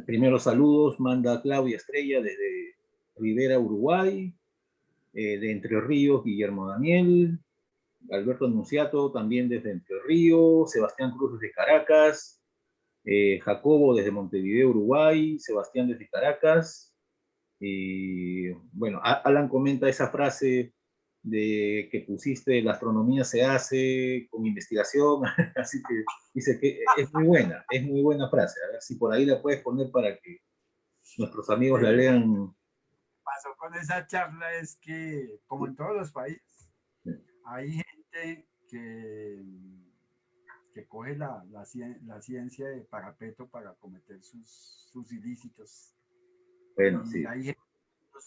Primero saludos, manda Claudia Estrella desde Rivera, Uruguay. De Entre Ríos, Guillermo Daniel. Alberto Anunciato también desde Entre Ríos. Sebastián Cruz desde Caracas. Jacobo desde Montevideo, Uruguay. Sebastián desde Caracas. Y bueno, Alan comenta esa frase de que pusiste: la astronomía se hace con investigación. Así que dice que es muy buena frase. A ver si por ahí la puedes poner para que nuestros amigos la Lo que lean. pasó con esa charla es que, como en todos los países, hay gente que coge la ciencia de parapeto para cometer sus ilícitos. Bueno, Y sí. hay gente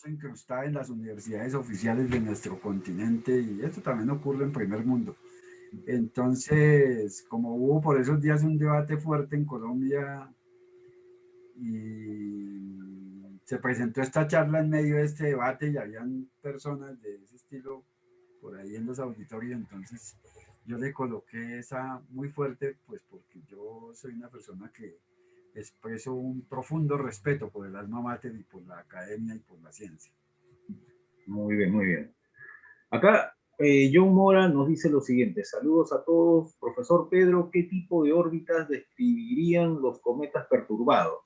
incrustada en las universidades oficiales de nuestro continente, y esto también ocurre en primer mundo. Entonces, como hubo por esos días un debate fuerte en Colombia y se presentó esta charla en medio de este debate y habían personas de ese estilo por ahí en los auditorios, entonces yo le coloqué esa muy fuerte, pues porque yo soy una persona que expreso un profundo respeto por el alma mater y por la academia y por la ciencia. Muy bien, muy bien. Acá John Mora nos dice lo siguiente: saludos a todos. Profesor Pedro, ¿qué tipo de órbitas describirían los cometas perturbados?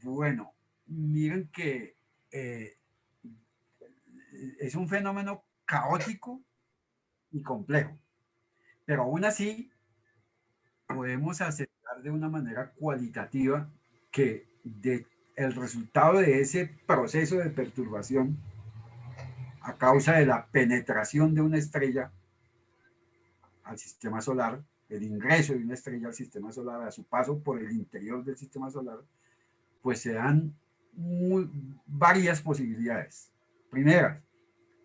Bueno, miren que es un fenómeno caótico y complejo, pero aún así podemos asegurar de una manera cualitativa que el resultado de ese proceso de perturbación a causa de la penetración de una estrella al sistema solar, el ingreso de una estrella al sistema solar, a su paso por el interior del sistema solar, pues se dan varias posibilidades. Primera,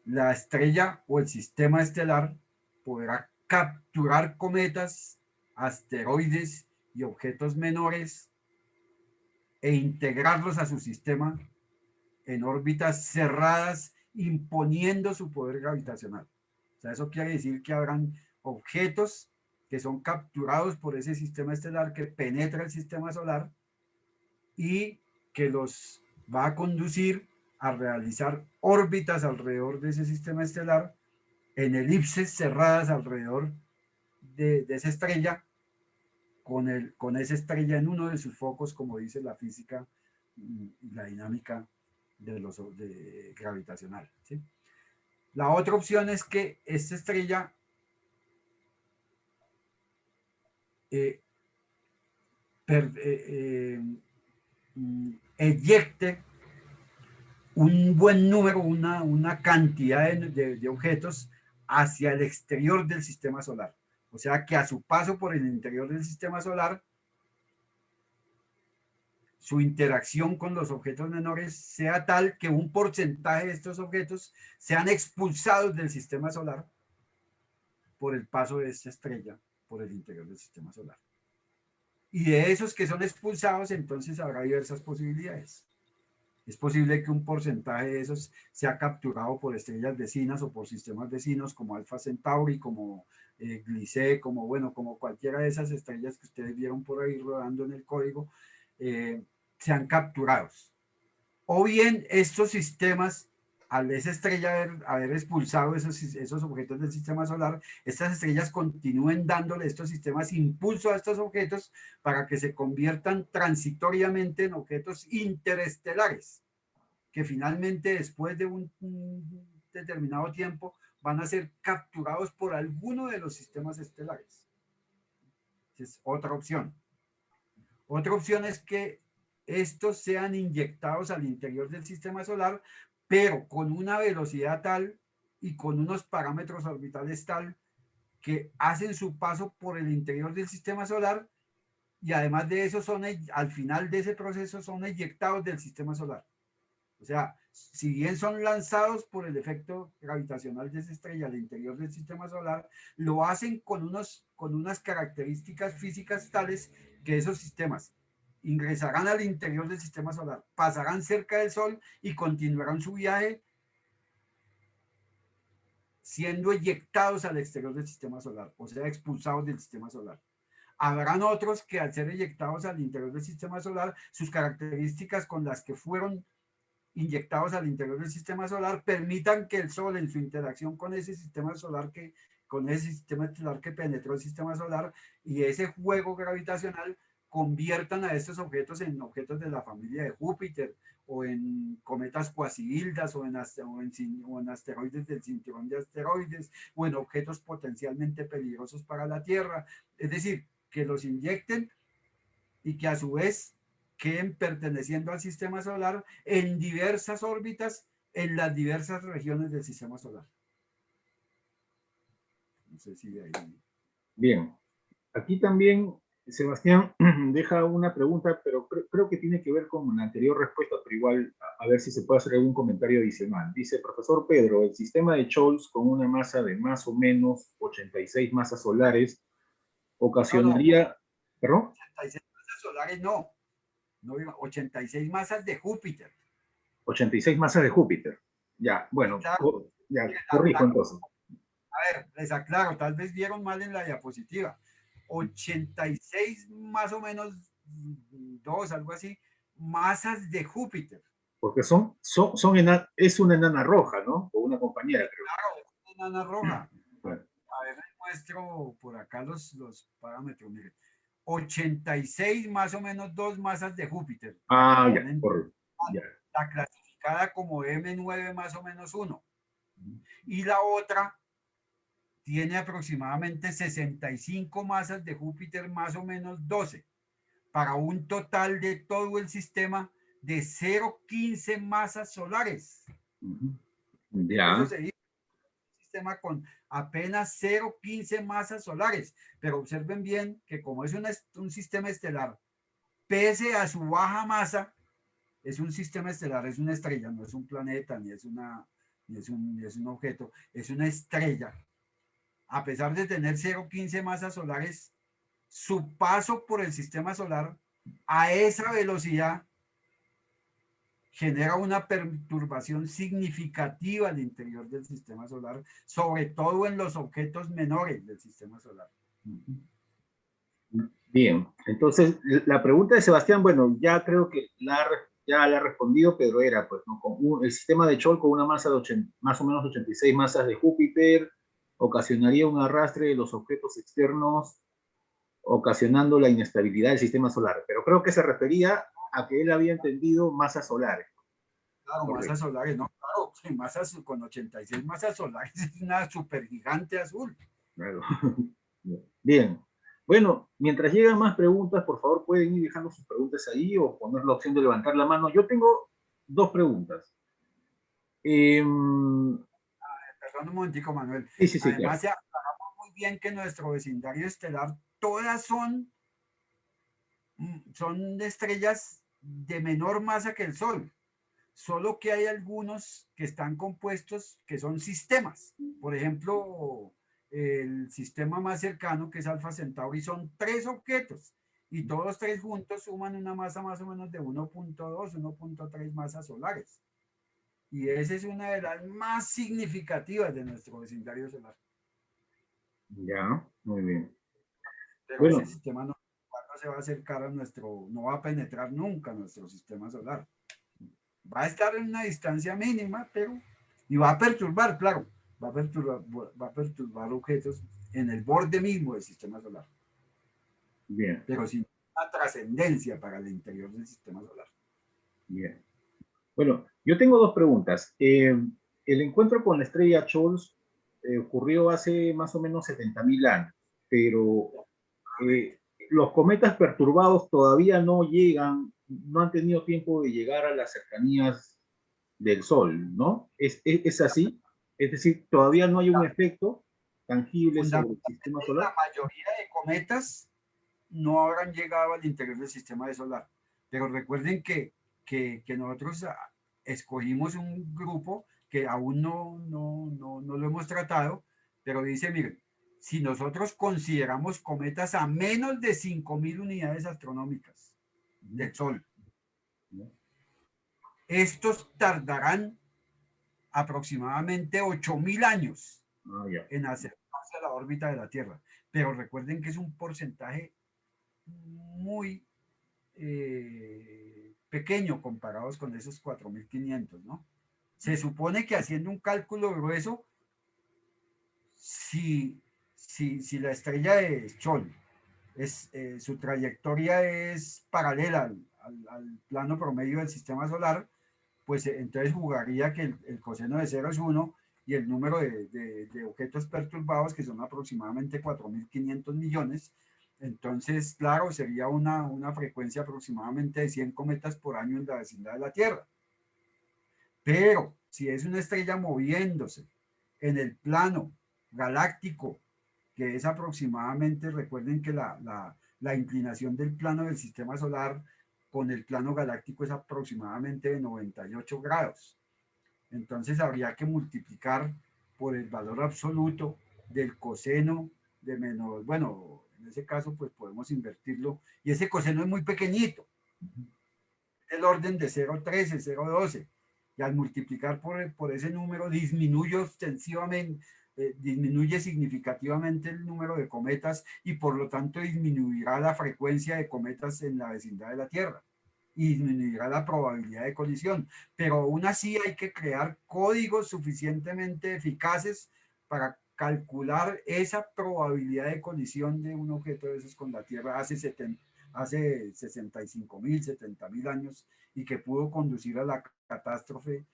la estrella o el sistema estelar podrá capturar cometas, asteroides y objetos menores e integrarlos a su sistema en órbitas cerradas, imponiendo su poder gravitacional. O sea, eso quiere decir que habrán objetos que son capturados por ese sistema estelar que penetra el sistema solar y que los va a conducir a realizar órbitas alrededor de ese sistema estelar en elipses cerradas alrededor de esa estrella, con esa estrella en uno de sus focos, como dice la física y la dinámica gravitacional. ¿Sí? La otra opción es que esta estrella eh, eyecte un buen número, una cantidad de objetos hacia el exterior del sistema solar. O sea que a su paso por el interior del sistema solar, su interacción con los objetos menores sea tal que un porcentaje de estos objetos sean expulsados del sistema solar por el paso de esta estrella por el interior del sistema solar. Y de esos que son expulsados, entonces habrá diversas posibilidades. Es posible que un porcentaje de esos sea capturado por estrellas vecinas o por sistemas vecinos como Alpha Centauri, como Gliese, como cualquiera de esas estrellas que ustedes vieron por ahí rodando en el código, sean capturados. O bien estos sistemas, al esa estrella haber expulsado esos objetos del sistema solar, estas estrellas continúen dándole estos sistemas impulso a estos objetos para que se conviertan transitoriamente en objetos interestelares, que finalmente después de un determinado tiempo van a ser capturados por alguno de los sistemas estelares. Esa es otra opción. Otra opción es que estos sean inyectados al interior del sistema solar, pero con una velocidad tal y con unos parámetros orbitales tal que hacen su paso por el interior del sistema solar y además de eso son, al final de ese proceso son eyectados del sistema solar. O sea, si bien son lanzados por el efecto gravitacional de esa estrella al interior del sistema solar, lo hacen con unas características físicas tales que esos sistemas ingresarán al interior del sistema solar, pasarán cerca del Sol y continuarán su viaje siendo eyectados al exterior del sistema solar, o sea, expulsados del sistema solar. Habrán otros que al ser eyectados al interior del sistema solar, sus características con las que fueron inyectados al interior del sistema solar permitan que el Sol en su interacción con ese sistema solar con ese sistema estelar que penetró el sistema solar y ese juego gravitacional conviertan a estos objetos en objetos de la familia de Júpiter o en cometas cuasihildas o en asteroides del cinturón de asteroides o en objetos potencialmente peligrosos para la Tierra. Es decir, que los inyecten y que a su vez queden perteneciendo al sistema solar en diversas órbitas en las diversas regiones del sistema solar. No sé si de ahí... Bien, aquí también Sebastián deja una pregunta, pero creo que tiene que ver con la anterior respuesta, pero igual a ver si se puede hacer algún comentario adicional. Dice, profesor Pedro, el sistema de Scholz con una masa de más o menos 86 masas solares ocasionaría... ¿Perdón? 86 masas solares no, 86 masas de Júpiter. 86 masas de Júpiter. Ya, bueno, claro, ya, corrijo entonces. A ver, les aclaro, tal vez vieron mal en la diapositiva. 86 más o menos, algo así, masas de Júpiter. Porque es una enana roja, ¿no? O una compañera, creo. Claro, es una enana roja. Bueno. A ver, les muestro por acá los parámetros. Miren, 86 más o menos 2 masas de Júpiter. Ah, ya, correcto. Ya. La clasificada como M9 más o menos 1. Y la otra tiene aproximadamente 65 masas de Júpiter más o menos 12, para un total de todo el sistema de 0,15 masas solares. Ya. Eso sería un sistema con apenas 0,15 masas solares, pero observen bien que como es un sistema estelar, pese a su baja masa, es un sistema estelar, es una estrella, no es un planeta, ni es un objeto, es una estrella. A pesar de tener 0,15 masas solares, su paso por el sistema solar a esa velocidad genera una perturbación significativa al interior del sistema solar, sobre todo en los objetos menores del sistema solar. Bien, entonces la pregunta de Sebastián, bueno, ya creo que ya la ha respondido, pero era, pues, ¿no? El sistema de Scholz con una masa de más o menos 86 masas de Júpiter ocasionaría un arrastre de los objetos externos, ocasionando la inestabilidad del sistema solar. Pero creo que se refería a que él había entendido masas solares. Claro, correcto. Masas solares, no, claro, masas con 86 masas solares es una supergigante azul. Claro. Bien. Bueno, mientras llegan más preguntas, por favor pueden ir dejando sus preguntas ahí o poner la opción de levantar la mano. Yo tengo dos preguntas. Perdón un momentico, Manuel. Sí, Además, claro. sabemos muy bien que nuestro vecindario estelar, todas son estrellas de menor masa que el Sol. Solo que hay algunos que están compuestos que son sistemas. Por ejemplo, el sistema más cercano, que es Alfa Centauri, son 3 objetos y todos 3 juntos suman una masa más o menos de 1.2, 1.3 masas solares. Y esa es una de las más significativas de nuestro vecindario solar. Ya, muy bien. Pero bueno, ese sistema no se va a acercar a no va a penetrar nunca a nuestro sistema solar. Va a estar en una distancia mínima, pero, y va a perturbar, claro, va a perturbar objetos en el borde mismo del sistema solar. Bien. Pero sin una trascendencia para el interior del sistema solar. Bien. Bueno, yo tengo dos preguntas. El encuentro con la estrella Scholz ocurrió hace más o menos 70.000 años, pero los cometas perturbados todavía no llegan no han tenido tiempo de llegar a las cercanías del Sol, ¿no? ¿Es así? Es decir, todavía no hay un efecto tangible sobre el sistema Fundamentalmente, solar. la mayoría de cometas no habrán llegado al interior del sistema solar. Pero recuerden que nosotros escogimos un grupo que aún no lo hemos tratado, pero dice, miren, si nosotros consideramos cometas a menos de 5.000 unidades astronómicas del Sol, estos tardarán aproximadamente 8.000 años Ah, ya. en acercarse a la órbita de la Tierra. Pero recuerden que es un porcentaje muy pequeño comparados con esos 4.500, ¿no? Se supone que haciendo un cálculo grueso, si la estrella de Sol su trayectoria es paralela al plano promedio del sistema solar, pues entonces jugaría que el coseno de 0 es 1 y el número de objetos perturbados, que son aproximadamente 4.500 millones, entonces, claro, sería una frecuencia aproximadamente de 100 cometas por año en la vecindad de la Tierra. Pero si es una estrella moviéndose en el plano galáctico, que es aproximadamente, recuerden que la inclinación del plano del sistema solar con el plano galáctico es aproximadamente de 98 grados. Entonces habría que multiplicar por el valor absoluto del coseno de menos, bueno, en ese caso pues podemos invertirlo, y ese coseno es muy pequeñito, del orden de 0,13, 0,12, y al multiplicar por ese número disminuye ostensivamente, disminuye significativamente el número de cometas y por lo tanto disminuirá la frecuencia de cometas en la vecindad de la Tierra y disminuirá la probabilidad de colisión. Pero aún así hay que crear códigos suficientemente eficaces para calcular esa probabilidad de colisión de un objeto de esos con la Tierra hace 65.000, 70.000 años y que pudo conducir a la catástrofe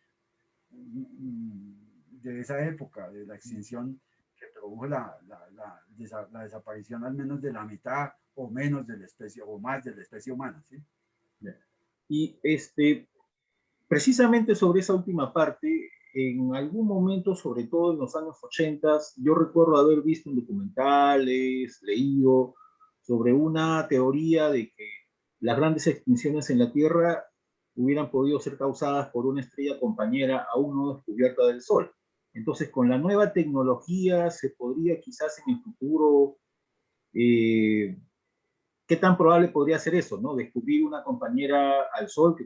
de esa época, de la extinción que produjo la desaparición al menos de la mitad o menos de la especie o más de la especie humana. ¿Sí? Y precisamente sobre esa última parte, en algún momento, sobre todo en los años 80, yo recuerdo haber visto en documentales, leído sobre una teoría de que las grandes extinciones en la Tierra hubieran podido ser causadas por una estrella compañera aún no descubierta del Sol. Entonces, con la nueva tecnología se podría quizás en el futuro, ¿qué tan probable podría ser eso, no? Descubrir una compañera al Sol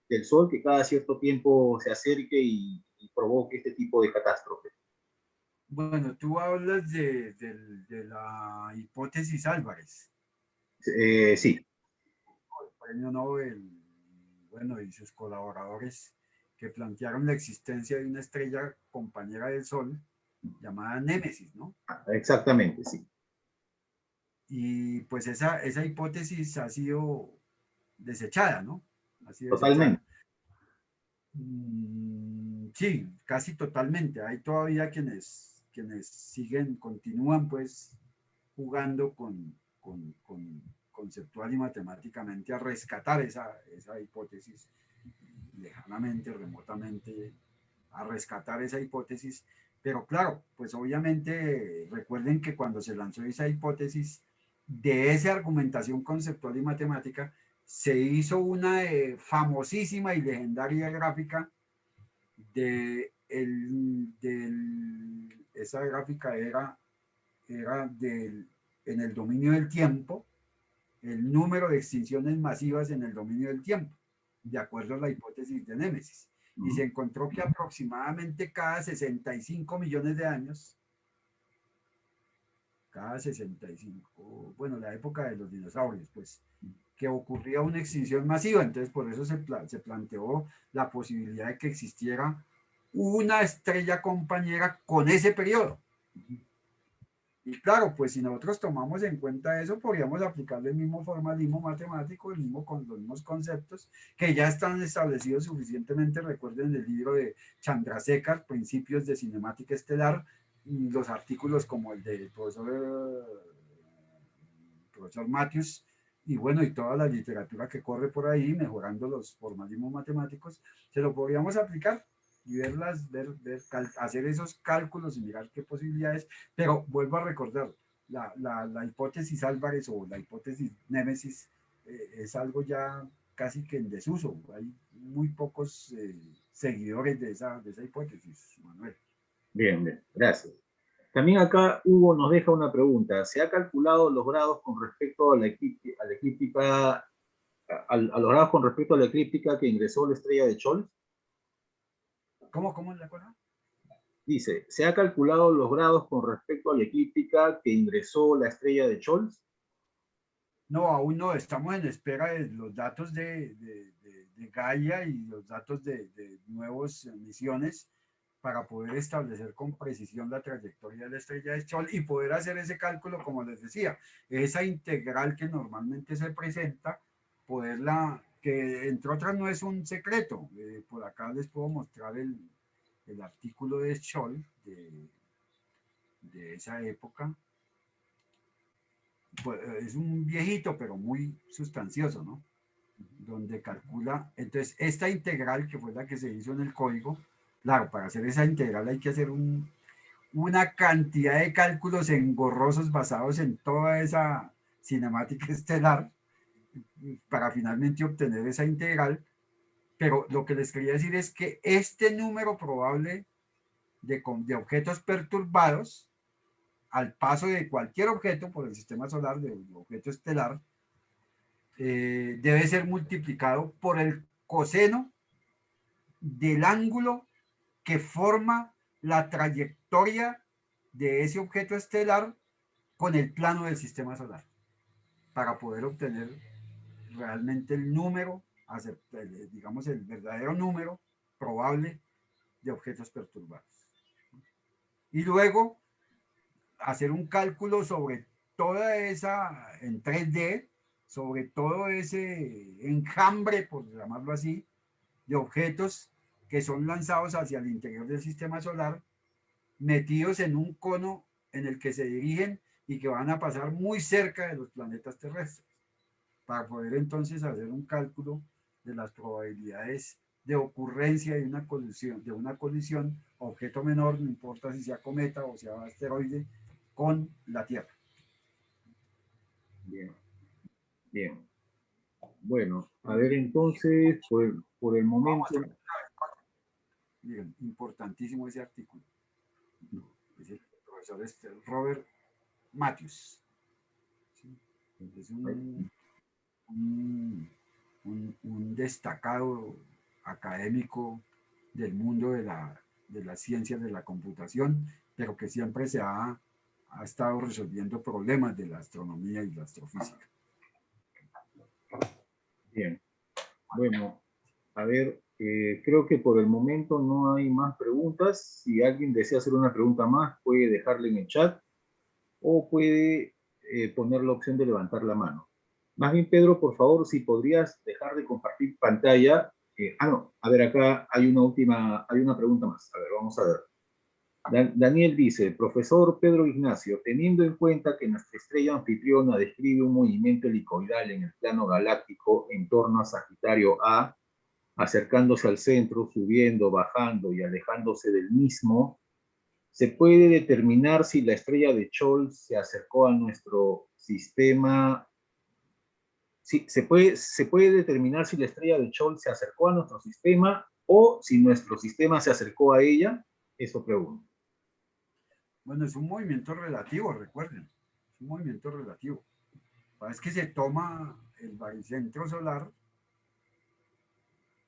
del Sol que cada cierto tiempo se acerque y provoque este tipo de catástrofe. Bueno, tú hablas de la hipótesis Álvarez. Sí. El premio Nobel, bueno, y sus colaboradores que plantearon la existencia de una estrella compañera del Sol llamada Némesis, ¿no? Exactamente, sí. Y pues esa hipótesis ha sido desechada, ¿no? Ha sido Totalmente. desechada. Sí, casi totalmente. Hay todavía quienes siguen, continúan pues jugando conceptual y matemáticamente a rescatar esa hipótesis lejanamente, remotamente, a rescatar esa hipótesis. Pero claro, pues obviamente recuerden que cuando se lanzó esa hipótesis, de esa argumentación conceptual y matemática, se hizo una famosísima y legendaria gráfica esa gráfica era en el dominio del tiempo, el número de extinciones masivas en el dominio del tiempo, de acuerdo a la hipótesis de Némesis. Y se encontró que aproximadamente cada 65 millones de años, cada 65, bueno, la época de los dinosaurios, pues, que ocurría una extinción masiva. Entonces, por eso se planteó la posibilidad de que existiera una estrella compañera con ese periodo. Y claro, pues si nosotros tomamos en cuenta eso, podríamos aplicarle el mismo formalismo matemático, con los mismos conceptos que ya están establecidos suficientemente. Recuerden el libro de Chandrasekhar, Principios de Cinemática Estelar, los artículos como el del profesor Matthews, y bueno, y toda la literatura que corre por ahí, mejorando los formalismos matemáticos, se lo podríamos aplicar y hacer esos cálculos y mirar qué posibilidades, pero vuelvo a recordar, la hipótesis Álvarez o la hipótesis Némesis es algo ya casi que en desuso. Hay muy pocos seguidores de esa hipótesis, Manuel. Bien, bien, gracias. También acá Hugo nos deja una pregunta. ¿Se ha calculado los grados con respecto a a la eclíptica, a los grados con respecto a la eclíptica que ingresó la estrella de Scholz? ¿Cómo es la cosa? Dice, ¿se ha calculado los grados con respecto a la eclíptica que ingresó la estrella de Scholz? No, aún no, estamos en espera de los datos de Gaia y los datos de nuevas misiones para poder establecer con precisión la trayectoria de la estrella de Scholl y poder hacer ese cálculo, como les decía, esa integral que normalmente se presenta, poderla, que entre otras no es un secreto, por acá les puedo mostrar el artículo de Scholl de esa época, pues, es un viejito, pero muy sustancioso, ¿no? Donde calcula, entonces esta integral que fue la que se hizo en el código, claro, para hacer esa integral hay que hacer una cantidad de cálculos engorrosos basados en toda esa cinemática estelar para finalmente obtener esa integral, pero lo que les quería decir es que este número probable de objetos perturbados al paso de cualquier objeto por el sistema solar, de objeto estelar, debe ser multiplicado por el coseno del ángulo que forma la trayectoria de ese objeto estelar con el plano del sistema solar, para poder obtener realmente el número, digamos el verdadero número probable de objetos perturbados. Y luego hacer un cálculo sobre toda esa, en 3D, sobre todo ese enjambre, por llamarlo así, de objetos que son lanzados hacia el interior del sistema solar, metidos en un cono en el que se dirigen y que van a pasar muy cerca de los planetas terrestres, para poder entonces hacer un cálculo de las probabilidades de ocurrencia de una colisión objeto menor, no importa si sea cometa o sea asteroide, con la Tierra. Bien, bien. Bueno, a ver entonces, por el momento... Miren, importantísimo ese artículo. Es el profesor Robert Matthews. ¿Sí? Es un destacado académico del mundo de las ciencias de la computación, pero que siempre ha estado resolviendo problemas de la astronomía y la astrofísica. Bien, bueno, a ver, creo que por el momento no hay más preguntas. Si alguien desea hacer una pregunta más, puede dejarla en el chat o puede poner la opción de levantar la mano. Más bien, Pedro, por favor, si podrías dejar de compartir pantalla. No, a ver, acá hay una pregunta más. A ver, vamos a ver. Daniel dice, profesor Pedro Ignacio, teniendo en cuenta que nuestra estrella anfitriona describe un movimiento helicoidal en el plano galáctico en torno a Sagitario A, acercándose al centro, subiendo, bajando y alejándose del mismo, ¿se puede determinar si la estrella de Scholz se acercó a nuestro sistema? Sí, se puede determinar si la estrella de Scholz se acercó a nuestro sistema o si nuestro sistema se acercó a ella. Eso pregunto. Bueno, es un movimiento relativo, recuerden. Es un movimiento relativo. Es que se toma el baricentro solar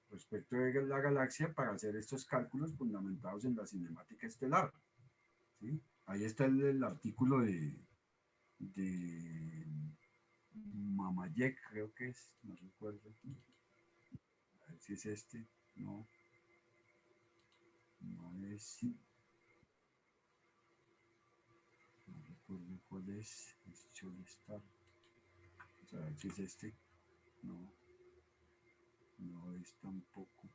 respecto de la galaxia para hacer estos cálculos fundamentados en la cinemática estelar. ¿Sí? Ahí está el artículo de Mamayek, creo que es, no recuerdo. A ver si es este. No, no es. No recuerdo cuál es. Es Cholestar. O sea, si es este. No, no es tampoco.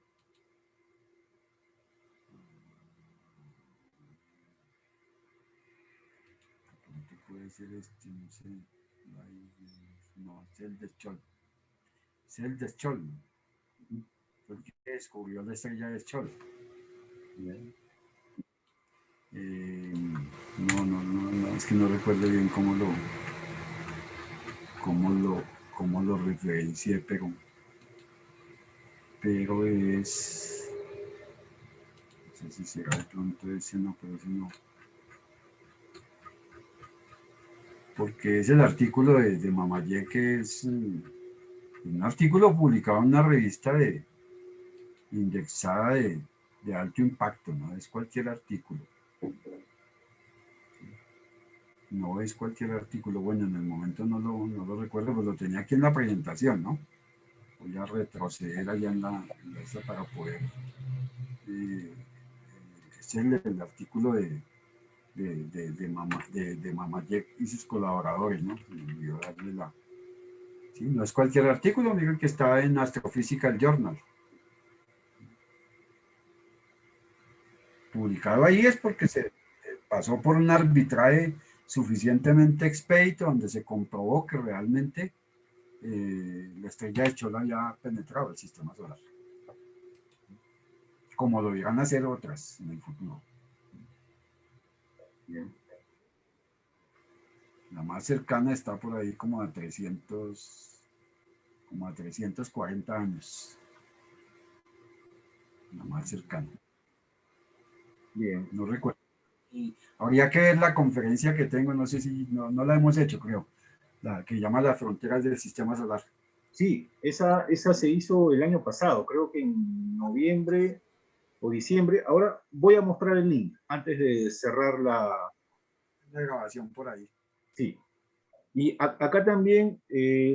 Puede ser este, no sé. No, es el de Scholl. Es el de Scholl. Fue el que descubrió la estrella de Scholl. No, es que no recuerdo bien cómo lo, cómo lo referencié, pero es, no sé si será de pronto ese, no, pero ese no, porque es el artículo de Mamayé, que es un artículo publicado en una revista indexada de alto impacto, no es cualquier artículo. No es cualquier artículo, bueno, en el momento no lo recuerdo, pues lo tenía aquí en la presentación, ¿no? Voy a retroceder allá en la esta para poder. Es el artículo de Mamayek y sus colaboradores, ¿no? Y yo darle sí, no es cualquier artículo, digo que está en Astrophysical Journal. Publicado ahí es porque se pasó por un arbitraje suficientemente expedito donde se comprobó que realmente la estrella de Chola ya penetrado el sistema solar, como lo irán a hacer otras en el futuro. Bien. La más cercana está por ahí como a 340 años. La más cercana. Bien. No recuerdo. Y habría que ver la conferencia que tengo, no sé si no la hemos hecho, creo, la que llama Las fronteras del sistema solar. Sí, esa se hizo el año pasado, creo que en noviembre o diciembre. Ahora voy a mostrar el link antes de cerrar la... La grabación por ahí. Sí. Y acá también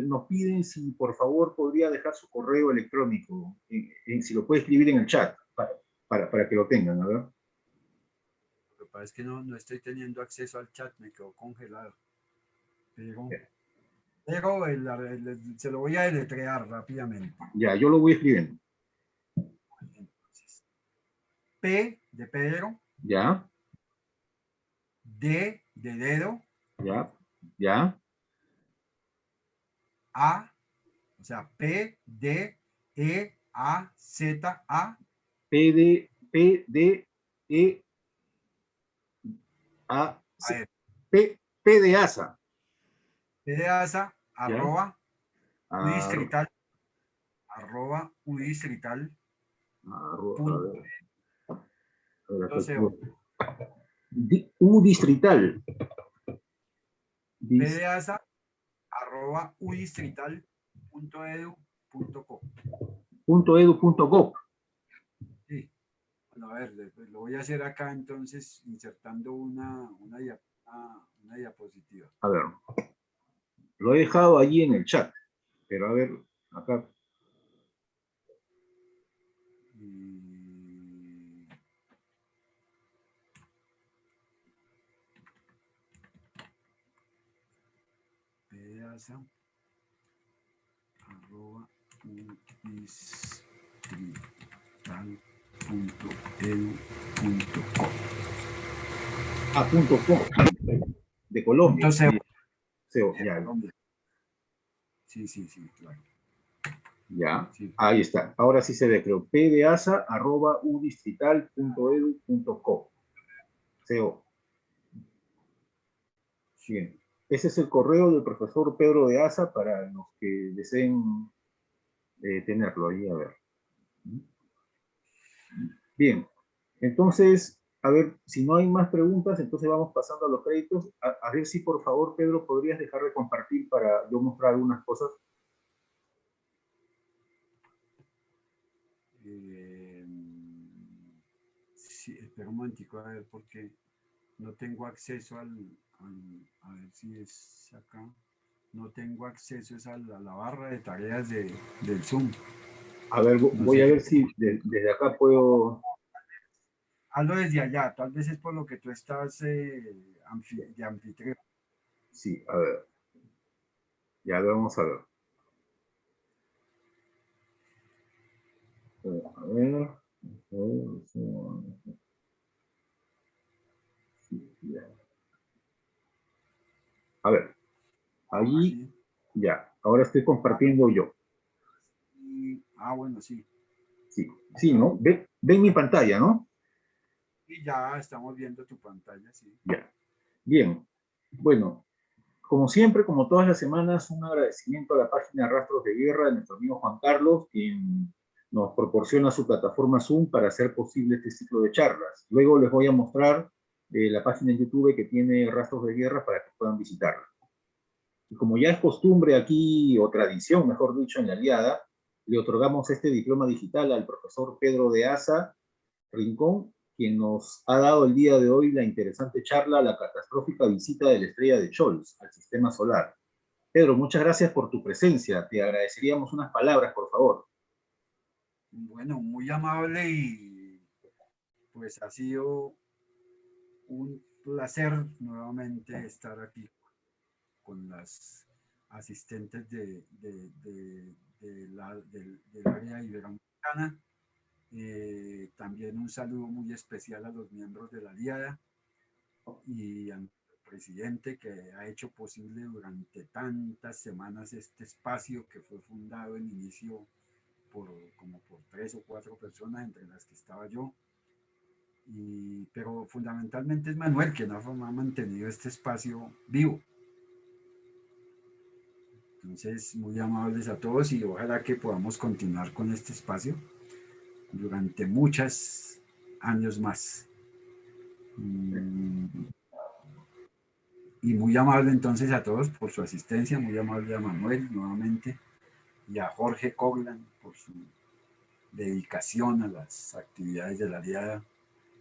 nos piden si por favor podría dejar su correo electrónico, si lo puede escribir en el chat, para que lo tengan, a ver. Lo que pasa es que no estoy teniendo acceso al chat, me quedó congelado. Pero se lo voy a deletrear rápidamente. Ya, yo lo voy escribiendo. Entonces, P de Pedro. Ya. D de dedo. Ya. Ya. A, o sea, P, D, E, A, Z, A. P, D, E, A, A ver, P de asa. P de asa, Ya. arroba, Ar, udistrital, arroba, udistrital, a punto, ver, a ver, acá .co. U distrital. P de asa, arroba, udistrital.edu.co. .edu.gov. Sí. Bueno, a ver, lo voy a hacer acá entonces, insertando una diapositiva. A ver, lo he dejado allí en el chat, pero a ver, acá. Pedaza, arroba, udistrital.edu.co. .com, de Colombia. Ya, Sí, claro. ya. Sí. Ahí está. Ahora sí se ve, creo. pdeasa@udistrital.edu.co. CO. Bien. Ese es el correo del profesor Pedro de Asa para los que deseen tenerlo ahí. A ver. Bien. Entonces, a ver, si no hay más preguntas, entonces vamos pasando a los créditos. A ver si por favor, Pedro, podrías dejar de compartir para yo mostrar algunas cosas. Sí, espera un momentico a ver porque no tengo acceso a ver si es acá. No tengo acceso a la barra de tareas del Zoom. A ver, No voy sé a qué. ver si desde acá puedo... Hazlo desde allá, tal vez es por lo que tú estás de anfitrión. Sí, a ver. Ya lo vamos a ver. A ver. A ver. Allí Sí. Ya, ahora estoy compartiendo yo. Bueno, sí. Sí, sí, ¿no? Ven mi pantalla, ¿no? Y ya estamos viendo tu pantalla, sí. Ya. Bien. Bueno, como siempre, como todas las semanas, un agradecimiento a la página Rastros de Guerra de nuestro amigo Juan Carlos, quien nos proporciona su plataforma Zoom para hacer posible este ciclo de charlas. Luego les voy a mostrar la página en YouTube que tiene Rastros de Guerra para que puedan visitarla. Y como ya es costumbre aquí, o tradición, mejor dicho, en la Aliada, le otorgamos este diploma digital al profesor Pedro de Asa Rincón, quien nos ha dado el día de hoy la interesante charla La catastrófica visita de la estrella de Scholz al sistema solar. Pedro, muchas gracias por tu presencia. Te agradeceríamos unas palabras, por favor. Bueno, muy amable y pues ha sido un placer nuevamente estar aquí con las asistentes del área iberoamericana. También un saludo muy especial a los miembros de la Aliada y al presidente que ha hecho posible durante tantas semanas este espacio que fue fundado en inicio como por 3 o 4 personas, entre las que estaba yo. Pero fundamentalmente es Manuel quien ha mantenido este espacio vivo. Entonces, muy amables a todos y ojalá que podamos continuar con este espacio durante muchos años más. Y muy amable entonces a todos por su asistencia, muy amable a Manuel nuevamente y a Jorge Coglan por su dedicación a las actividades de la Aliada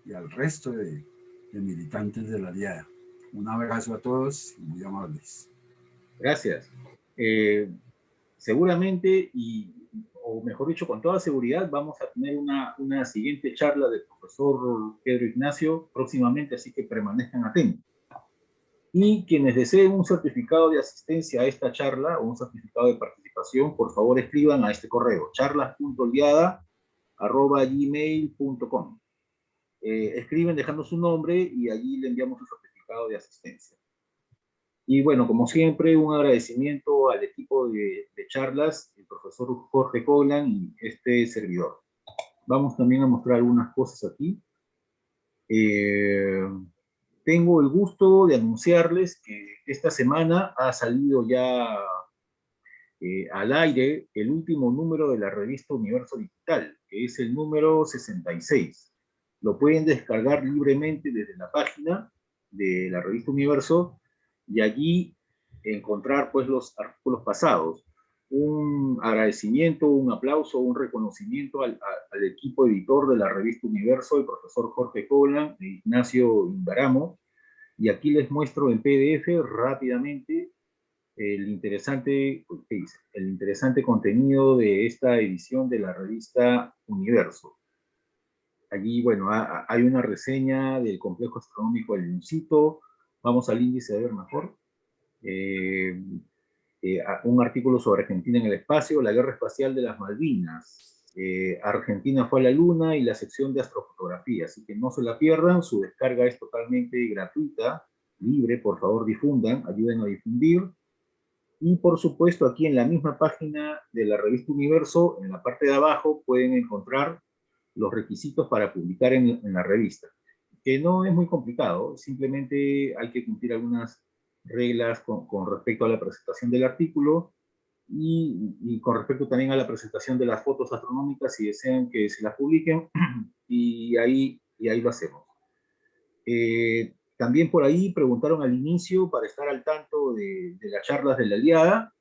y al resto de militantes de la Aliada. Un abrazo a todos y muy amables. Gracias. Eh, Seguramente, o mejor dicho, con toda seguridad, vamos a tener una siguiente charla del profesor Pedro Ignacio próximamente, así que permanezcan atentos. Y quienes deseen un certificado de asistencia a esta charla o un certificado de participación, por favor escriban a este correo, charlas.liada@gmail.com. Escriben dejando su nombre y allí le enviamos su certificado de asistencia. Y bueno, como siempre, un agradecimiento al equipo de charlas, el profesor Jorge Coglan y este servidor. Vamos también a mostrar algunas cosas aquí. Tengo el gusto de anunciarles que esta semana ha salido ya al aire el último número de la revista Universo Digital, que es el número 66. Lo pueden descargar libremente desde la página de la revista Universo y allí encontrar pues los artículos pasados. Un agradecimiento, un aplauso, un reconocimiento al equipo editor de la revista Universo, el profesor Jorge Coglan e Ignacio Ingaramo. Y aquí les muestro en PDF rápidamente el interesante contenido de esta edición de la revista Universo. Allí, bueno, hay una reseña del complejo astronómico del Luncito. Vamos al índice a ver mejor. Un artículo sobre Argentina en el espacio, la guerra espacial de las Malvinas. Argentina fue a la Luna y la sección de astrofotografía. Así que no se la pierdan, su descarga es totalmente gratuita, libre, por favor difundan, ayuden a difundir. Y por supuesto, aquí en la misma página de la revista Universo, en la parte de abajo, pueden encontrar los requisitos para publicar en la revista, que no es muy complicado, simplemente hay que cumplir algunas reglas con respecto a la presentación del artículo y con respecto también a la presentación de las fotos astronómicas, si desean que se las publiquen, y ahí lo hacemos. También por ahí preguntaron al inicio, para estar al tanto de las charlas de la Aliada.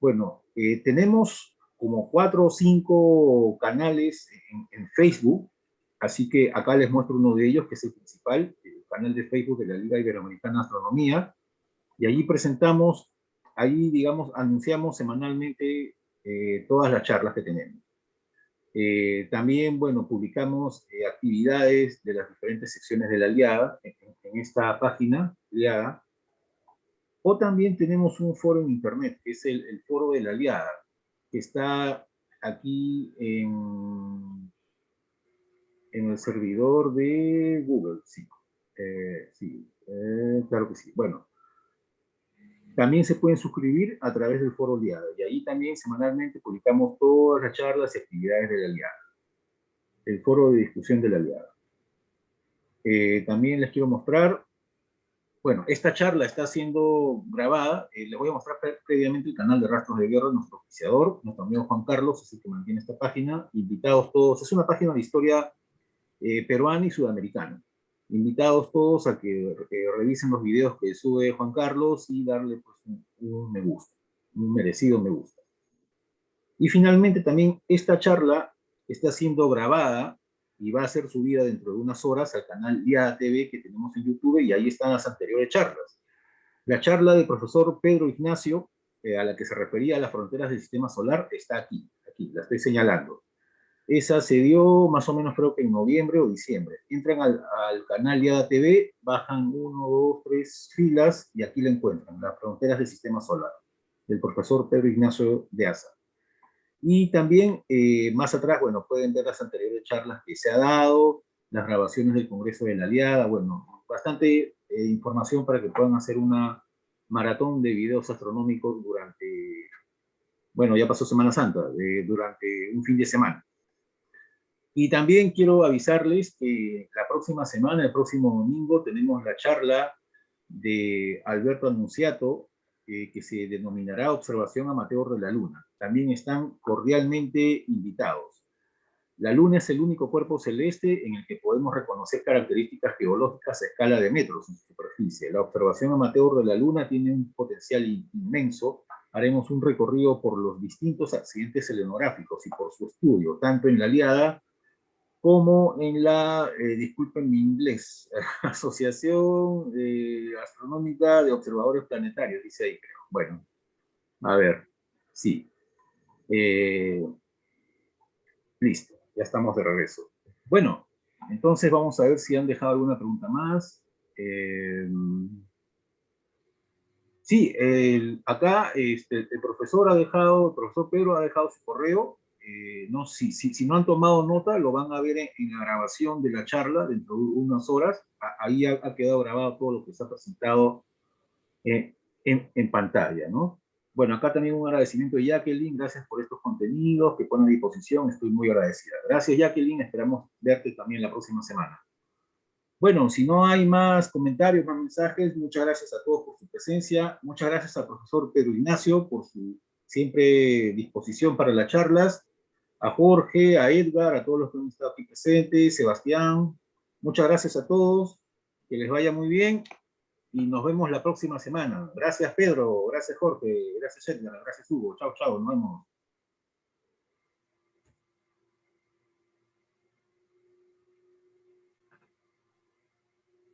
Bueno, tenemos como 4 o 5 canales en Facebook, así que acá les muestro uno de ellos, que es el principal, el canal de Facebook de la Liga Iberoamericana de Astronomía, y allí presentamos, ahí digamos, anunciamos semanalmente todas las charlas que tenemos. También, bueno, publicamos actividades de las diferentes secciones de la Aliada en esta página, Aliada, o también tenemos un foro en internet, que es el foro de la Aliada, que está aquí en el servidor de Google, sí. Sí, claro que sí. Bueno, También se pueden suscribir a través del foro Aliada, y ahí también semanalmente publicamos todas las charlas y actividades de la Aliada, el foro de discusión de la Aliada. También les quiero mostrar, bueno, esta charla está siendo grabada, les voy a mostrar previamente el canal de Rastros de Guerra, nuestro oficiador, nuestro amigo Juan Carlos, es el que mantiene esta página, invitados todos, es una página de historia peruana y sudamericana. Invitados todos a que revisen los videos que sube Juan Carlos y darle pues, un me gusta, un merecido me gusta. Y finalmente también esta charla está siendo grabada y va a ser subida dentro de unas horas al canal Aliada TV que tenemos en YouTube, y ahí están las anteriores charlas. La charla del profesor Pedro Ignacio, a la que se refería a las fronteras del sistema solar, está aquí, la estoy señalando. Esa se dio más o menos creo que en noviembre o diciembre. Entran al canal Aliada TV, bajan 1, 2, 3 filas y aquí la encuentran, las fronteras del sistema solar, del profesor Pedro Ignacio de Asa. Y también más atrás, bueno, pueden ver las anteriores charlas que se ha dado, las grabaciones del Congreso de la Aliada, bueno, bastante información para que puedan hacer una maratón de videos astronómicos durante, bueno, ya pasó Semana Santa, durante un fin de semana. Y también quiero avisarles que la próxima semana, el próximo domingo, tenemos la charla de Alberto Anunciato, que se denominará Observación Amateur de la Luna. También están cordialmente invitados. La Luna es el único cuerpo celeste en el que podemos reconocer características geológicas a escala de metros en su superficie. La observación amateur de la Luna tiene un potencial inmenso. Haremos un recorrido por los distintos accidentes selenográficos y por su estudio, tanto en la Aliada como en la, disculpen mi inglés, Asociación Astronómica de Observadores Planetarios, dice ahí, creo. Bueno, a ver, sí. Listo, ya estamos de regreso. Bueno, entonces vamos a ver si han dejado alguna pregunta más. Sí, acá el profesor el profesor Pedro ha dejado su correo. No, si no han tomado nota, lo van a ver en la grabación de la charla dentro de unas horas. Ahí ha quedado grabado todo lo que se ha presentado en pantalla, ¿no? Bueno, acá también un agradecimiento de Jacqueline, gracias por estos contenidos que ponen a disposición, estoy muy agradecida. Gracias Jacqueline, esperamos verte también la próxima semana. Bueno, si no hay más comentarios, más mensajes, muchas gracias a todos por su presencia, muchas gracias al profesor Pedro Ignacio por su siempre disposición para las charlas, a Jorge, a Edgar, a todos los que han estado aquí presentes, Sebastián, muchas gracias a todos, que les vaya muy bien y nos vemos la próxima semana. Gracias Pedro, gracias Jorge, gracias Edgar, gracias Hugo, chao, chao, nos vemos.